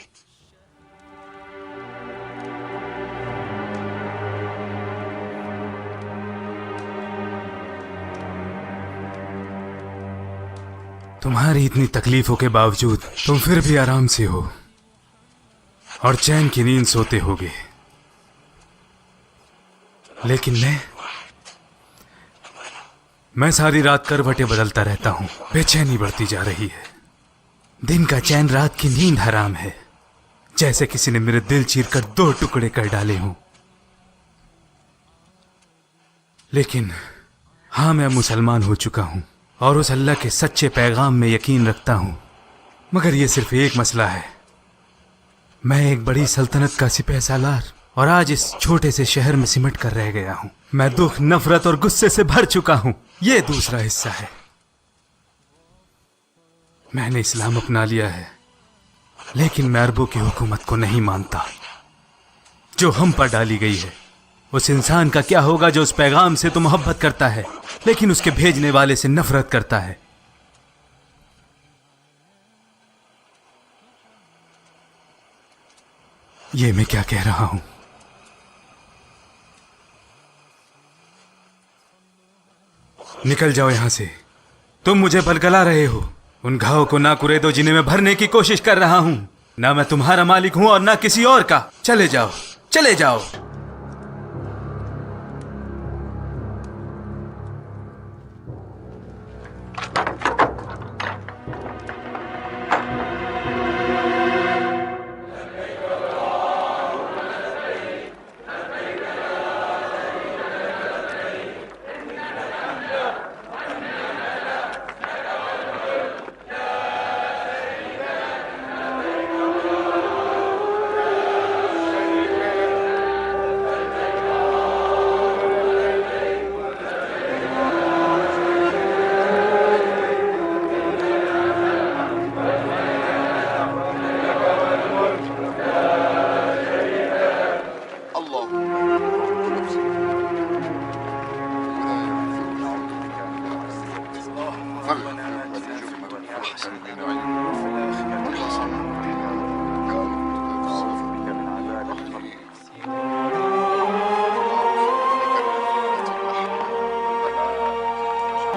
A: तुम्हारी इतनी तकलीफों के बावजूद तुम फिर भी आराम से हो और चैन की नींद सोते होगे, लेकिन मैं सारी रात करवटें बदलता रहता हूं। बेचैनी बढ़ती जा रही है। दिन का चैन, रात की नींद हराम है। जैसे किसी ने मेरे दिल चीरकर 2 टुकड़े कर डाले हों। लेकिन हाँ, मैं मुसलमान हो चुका हूं और उस अल्लाह के सच्चे पैगाम में यकीन रखता हूं। मगर यह सिर्फ एक मसला है। मैं एक बड़ी सल्तनत का सिपह सालार और आज इस छोटे से शहर में सिमट कर रह गया हूं। मैं दुख, नफरत और गुस्से से भर चुका हूं। यह दूसरा हिस्सा है। मैंने इस्लाम अपना लिया है, लेकिन मैं अरबों की हुकूमत को नहीं मानता जो हम पर डाली गई है। उस इंसान का क्या होगा जो उस पैगाम से तो मोहब्बत करता है, लेकिन उसके भेजने वाले से नफरत करता है। ये मैं क्या कह रहा हूं? निकल जाओ यहां से। तुम मुझे बलगला रहे हो। उन घावों को ना कुरेदो जिन्हें मैं भरने की कोशिश कर रहा हूं। ना मैं तुम्हारा मालिक हूं और ना किसी और का। चले जाओ, चले जाओ।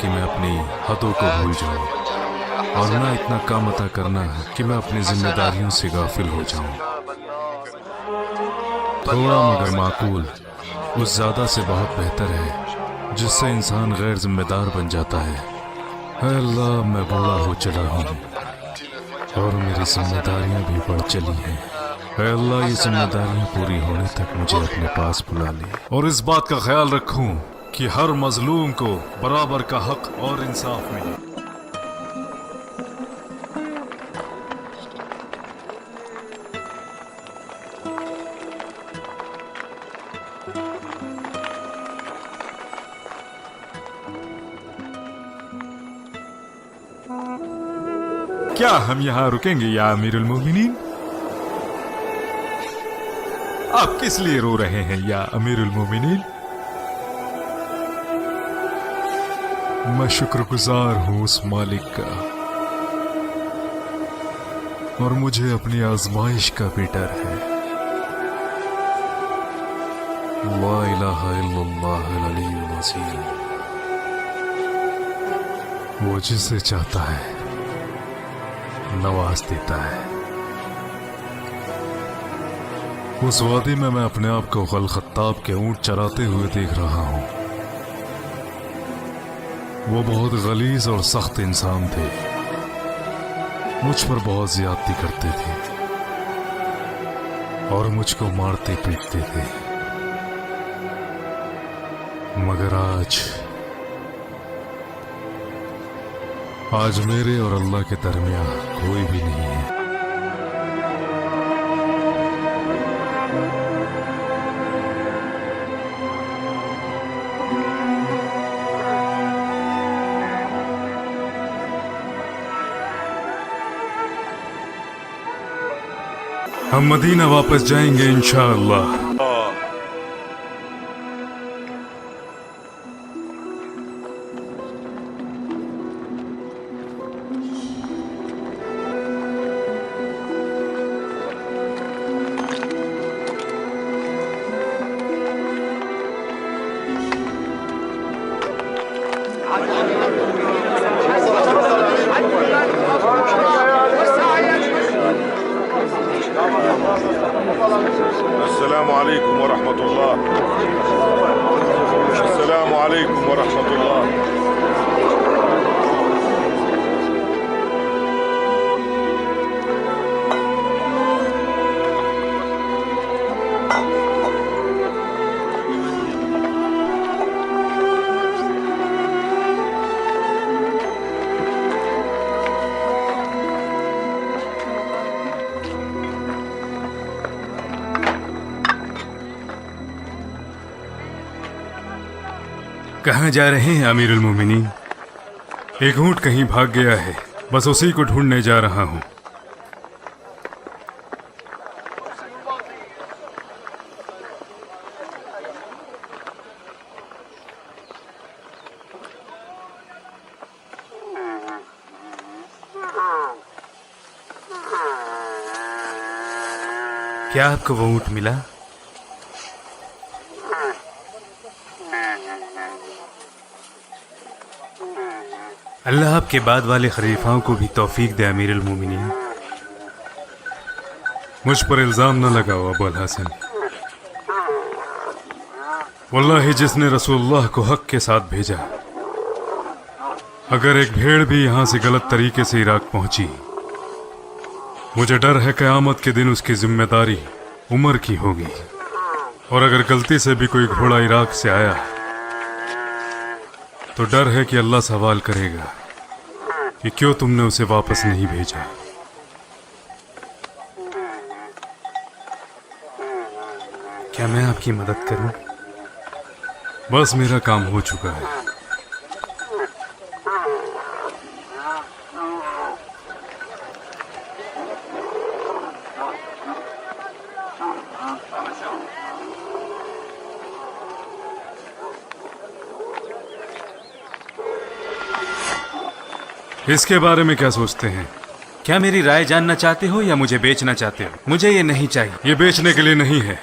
B: कि मैं अपनी हदों को भूल जाऊं, और ना इतना कम अता करना कि मैं अपनी जिम्मेदारियों से गाफिल हो जाऊं। थोड़ा मगर माकूल उस ज्यादा से बहुत बेहतर है जिससे इंसान गैर जिम्मेदार बन जाता है। है अल्लाह, मैं बूढ़ा हो चला हूँ और मेरी जिम्मेदारियां भी बढ़ चली हैं। है अल्लाह, ये जिम्मेदारियां पूरी होने तक मुझे अपने पास बुला ले और इस बात का ख्याल रखूं कि हर मजलूम को बराबर का हक और इंसाफ मिले।
C: क्या हम यहाँ रुकेंगे या अमीरुल मोमिनीन? आप किस लिए रो रहे हैं या अमीरुल मोमिनीन?
B: मैं शुक्रगुजार हूँ उस मालिक का, और मुझे अपनी आजमाइश का भी डर है। ला इलाहा इल्लल्लाह अल अलीयुल अज़ीम। वो जिसे चाहता है नवाज देता है। उस वादी में मैं अपने आप को गल खत्ताब के ऊंट चराते हुए देख रहा हूं। वो बहुत गलीज और सख्त इंसान थे, मुझ पर बहुत ज्यादती करते थे और मुझको मारते पीटते थे। मगर आज मेरे और अल्लाह के दरमियान कोई भी नहीं है। हम मदीना वापस जाएंगे इंशाअल्लाह। कहाँ जा रहे हैं अमीरुल मोमिनीन? एक ऊँट कहीं भाग गया है, बस उसी को ढूंढने जा रहा हूँ।
F: क्या आपको वो ऊँट मिला? अल्लाह आपके बाद वाले खलीफाओं को भी तौफीक दे अमीरुल मोमिनीन।
B: मुझ पर इल्जाम न लगाओ अबू अल हसन। वल्लाही जिसने रसूलुल्लाह को हक के साथ भेजा, अगर एक भेड़ भी यहां से गलत तरीके से इराक पहुंची, मुझे डर है क़यामत के दिन उसकी जिम्मेदारी उमर की होगी। और अगर गलती से भी कोई घोड़ा इराक से आया तो डर है कि अल्लाह सवाल करेगा कि क्यों तुमने उसे वापस नहीं भेजा।
F: क्या मैं आपकी मदद करूं?
B: बस मेरा काम हो चुका है। इसके बारे में क्या सोचते हैं?
F: क्या मेरी राय जानना चाहते हो या मुझे बेचना चाहते हो? मुझे ये नहीं चाहिए।
B: ये बेचने के लिए नहीं है।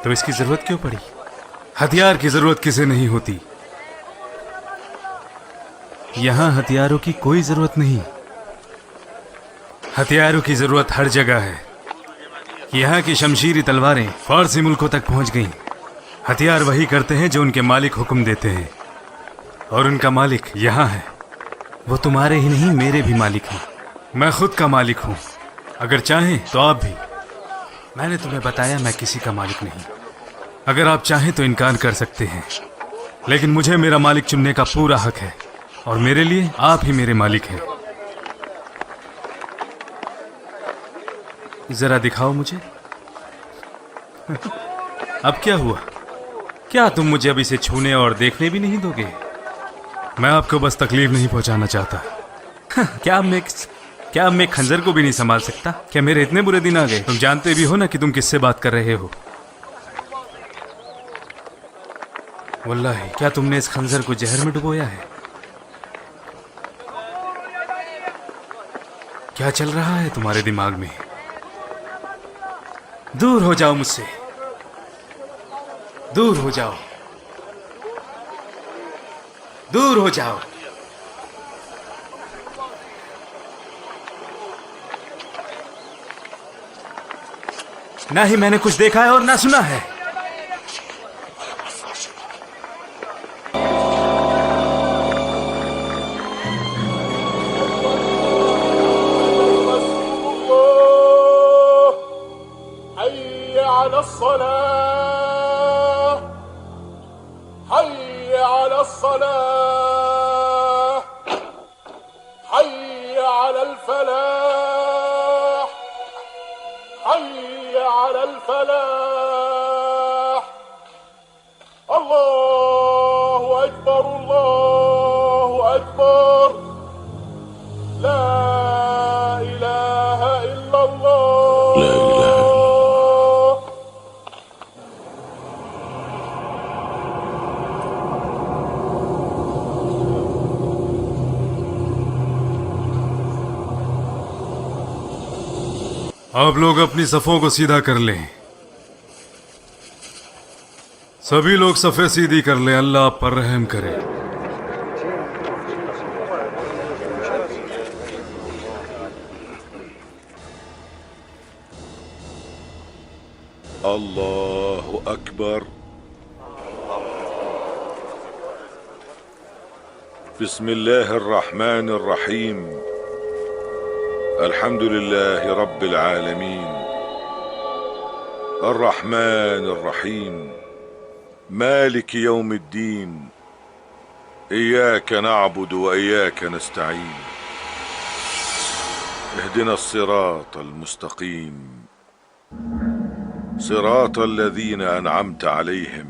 F: तो इसकी जरूरत क्यों पड़ी?
B: हथियार की जरूरत किसे नहीं होती।
F: यहां हथियारों की कोई जरूरत नहीं। हथियारों की जरूरत हर जगह है। यहाँ की शमशीरी तलवारें फारसी मुल्कों तक पहुंच गईं। हथियार वही करते हैं जो उनके मालिक हुक्म देते हैं, और उनका मालिक यहाँ है। वो तुम्हारे ही नहीं, मेरे भी मालिक हैं।
B: मैं खुद का मालिक हूँ।
F: अगर चाहें तो आप भी। मैंने तुम्हें बताया मैं किसी का मालिक नहीं। अगर आप चाहें तो इनकार कर सकते हैं, लेकिन मुझे मेरा मालिक चुनने का पूरा हक है, और मेरे लिए आप ही मेरे मालिक हैं। जरा दिखाओ मुझे। अब क्या हुआ? क्या तुम मुझे अब इसे छूने और देखने भी नहीं दोगे?
B: मैं आपको बस तकलीफ नहीं पहुंचाना चाहता।
F: क्या मैं खंजर को भी नहीं संभाल सकता? क्या मेरे इतने बुरे दिन आ गए? तुम जानते भी हो ना कि तुम किससे बात कर रहे हो। वल्लाही, क्या तुमने इस खंजर को जहर में डुबोया है? क्या चल रहा है तुम्हारे दिमाग में? दूर हो जाओ मुझसे, दूर हो जाओ, दूर हो जाओ। ना ही मैंने कुछ देखा है और ना सुना है।
B: आप लोग अपनी सफ़ों को सीधा कर लें। सभी लोग सफ़े सीधी कर लें। अल्लाह आप पर रहम करे।
G: अल्लाहु अकबर। बिस्मिल्लाहिर रहमानिर रहीम। अल्हम्दुलिल्लाहि रब्बिल आलमीन। अर्रहमानिर रहीम। मालिक यौमिद्दीन। इय्याक नअबुदु व इय्याक नस्तईन। इहदिना सिरातल मुस्तकीम। सिरातल लज़ीना अनअमत अलैहिम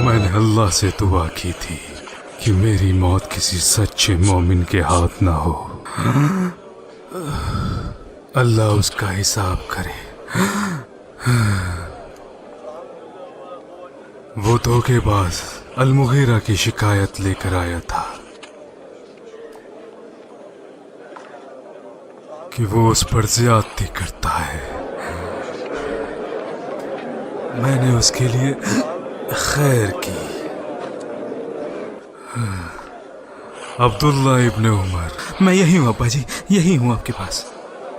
B: मैंने अल्लाह से दुआ की थी कि मेरी मौत किसी सच्चे मोमिन के हाथ ना हो। अल्लाह उसका हिसाब करे। वो धोखेबाज अल-मुगीरा की शिकायत लेकर आया था कि वो उस पर ज्यादती करता है। मैंने उसके लिए खैर की। अब्दुल्ला इब्न उमर,
A: मैं यही हूँ अब्बा जी, यही हूँ आपके पास।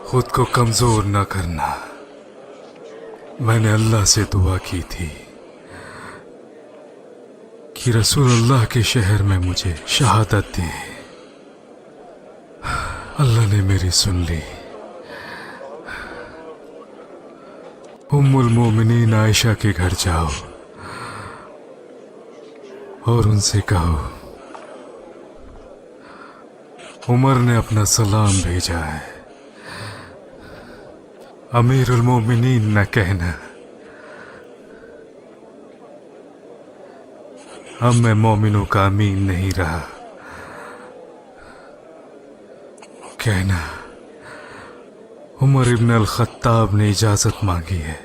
B: खुद को कमजोर न करना। मैंने अल्लाह से दुआ की थी कि रसूलुल्लाह के शहर में मुझे शहादत दे। अल्लाह ने मेरी सुन ली। उम्मुल मोमिनीन आयशा के घर जाओ और उनसे कहो उमर ने अपना सलाम भेजा है। अमीरुल मोमिनीन न कहना। अब मैं मोमिनों का अमीन नहीं रहा। कहना उमर इब्न अल-खत्ताब ने इजाजत मांगी है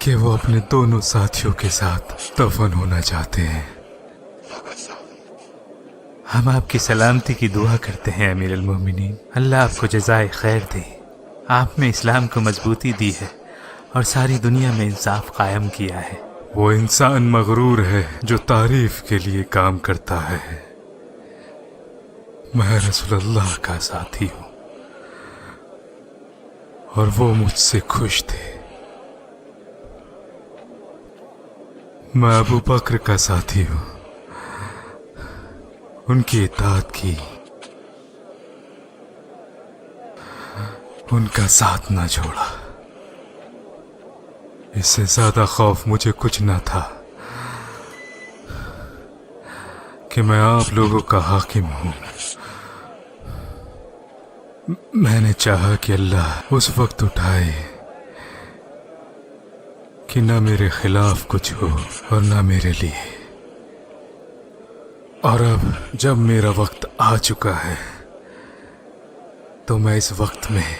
B: कि वो अपने दोनों साथियों के साथ दफन होना चाहते हैं।
F: हम आपकी सलामती की दुआ करते हैं अमीर अल-मोमिनीन। अल्लाह आपको जज़ाए खैर दे। आपने इस्लाम को मजबूती दी है और सारी दुनिया में इंसाफ कायम किया है।
B: वो इंसान मगरूर है जो तारीफ के लिए काम करता है। मैं रसूलुल्लाह का साथी हूं और वो मुझसे खुश थे। मैं अबू बकर का साथी हूं, उनकी इताअत की, उनका साथ ना छोड़ा। इससे ज्यादा खौफ मुझे कुछ ना था कि मैं आप लोगों का हाकिम हूं। मैंने चाहा कि अल्लाह उस वक्त उठाए कि ना मेरे खिलाफ कुछ हो और ना मेरे लिए। और अब जब मेरा वक्त आ चुका है तो मैं इस वक्त में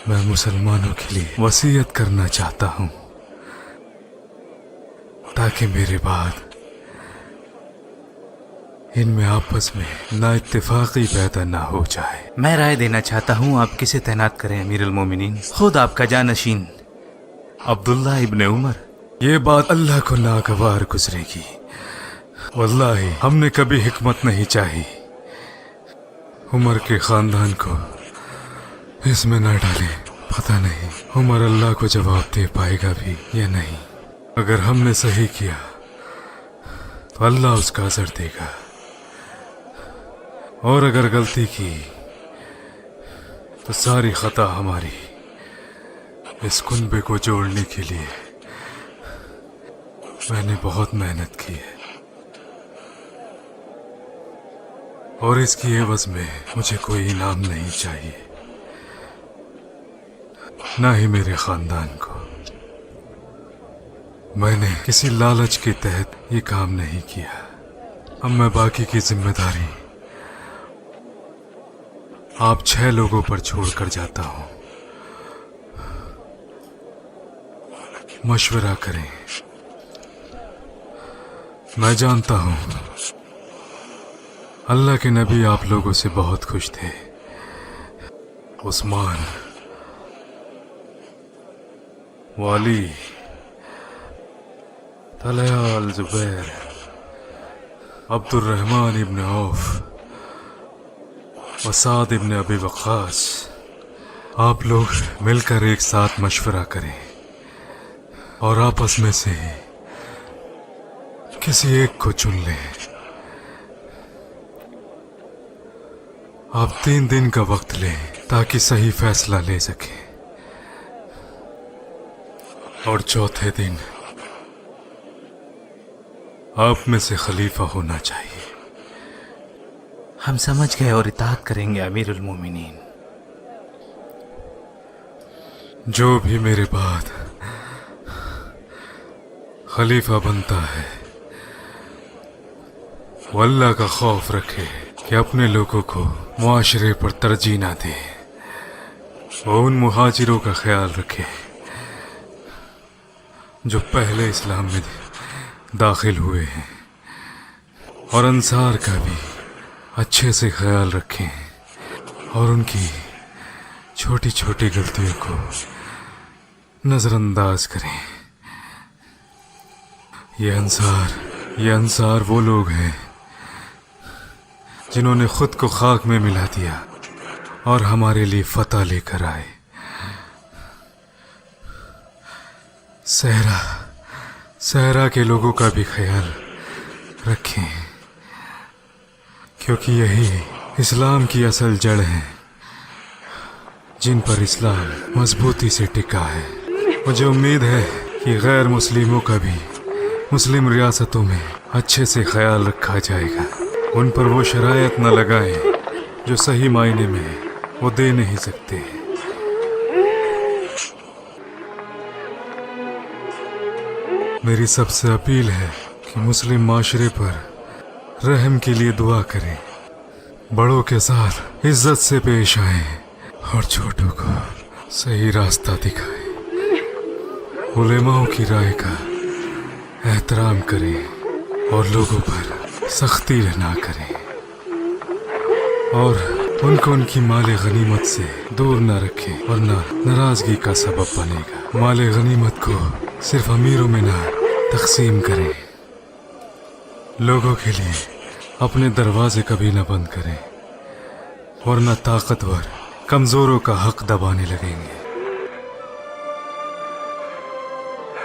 B: मैं मुसलमानों के लिए वसीयत करना चाहता हूं ताकि मेरे बाद इनमें आपस में ना इत्तेफाकी पैदा ना हो जाए।
F: मैं राय देना चाहता हूँ आप किसे तैनात करें अमीर अल-मोमिनीन। खुद आपका जानशीन अब्दुल्ला इब्न उमर।
B: ये बात अल्लाह को नागवार गुजरेगी। वल्लाही हमने कभी हिकमत नहीं चाही। उमर के खानदान को इसमें न डाले। पता नहीं उमर अल्लाह को जवाब दे पाएगा भी या नहीं। अगर हमने सही किया तो अल्लाह उसका असर देगा और अगर गलती की तो सारी खता हमारी। इस कुनबे को जोड़ने के लिए मैंने बहुत मेहनत की है और इसकी एवज में मुझे कोई इनाम नहीं चाहिए, ना ही मेरे खानदान को। मैंने किसी लालच के तहत ये काम नहीं किया। अब मैं बाकी की जिम्मेदारी आप 6 लोगों पर छोड़कर जाता हूं। मशवरा करें। मैं जानता हूं अल्लाह के नबी आप लोगों से बहुत खुश थे। उस्मान, वाली, तलहा अल जुबैर, अब्दुर्रहमान इब्न औफ, वसाद इब्न अबी वक्कास, आप लोग मिलकर एक साथ मशवरा करें और आपस में से किसी एक को चुन लें। आप 3 दिन का वक्त लें ताकि सही फैसला ले सकें और चौथे दिन आप में से खलीफा होना चाहिए।
E: हम समझ गए और इताअत करेंगे अमीरुल मोमिनीन।
B: जो भी मेरे बाद खलीफा बनता है वो अल्लाह का खौफ रखे कि अपने लोगों को मुआशरे पर तरजीह ना दे। वो उन मुहाजिरों का ख्याल रखे जो पहले इस्लाम में दाखिल हुए हैं और अंसार का भी अच्छे से ख्याल रखें और उनकी छोटी छोटी गलतियों को नजरअंदाज करें। ये अंसार वो लोग हैं जिन्होंने खुद को खाक में मिला दिया और हमारे लिए फतह लेकर आए। सहरा के लोगों का भी ख्याल रखें क्योंकि यही इस्लाम की असल जड़ है जिन पर इस्लाम मजबूती से टिका है। मुझे उम्मीद है कि गैर मुस्लिमों का भी मुस्लिम रियासतों में अच्छे से ख्याल रखा जाएगा। उन पर वो शरायत न लगाएं जो सही मायने में वो दे नहीं सकते। मेरी सबसे अपील है कि मुस्लिम माशरे पर रहम के लिए दुआ करें, बड़ों के साथ इज्जत से पेश आएं और छोटों को सही रास्ता दिखाएं। उलेमाओं की राय का एहतराम करें और लोगों पर सख्ती ना करें और उनको उनकी माले गनीमत से दूर न रखें वरना नाराजगी का सबब बनेगा। माले गनीमत को सिर्फ अमीरों में ना तकसीम करें। लोगों के लिए अपने दरवाजे कभी न बंद करें वरना ताकतवर कमजोरों का हक दबाने लगेंगे।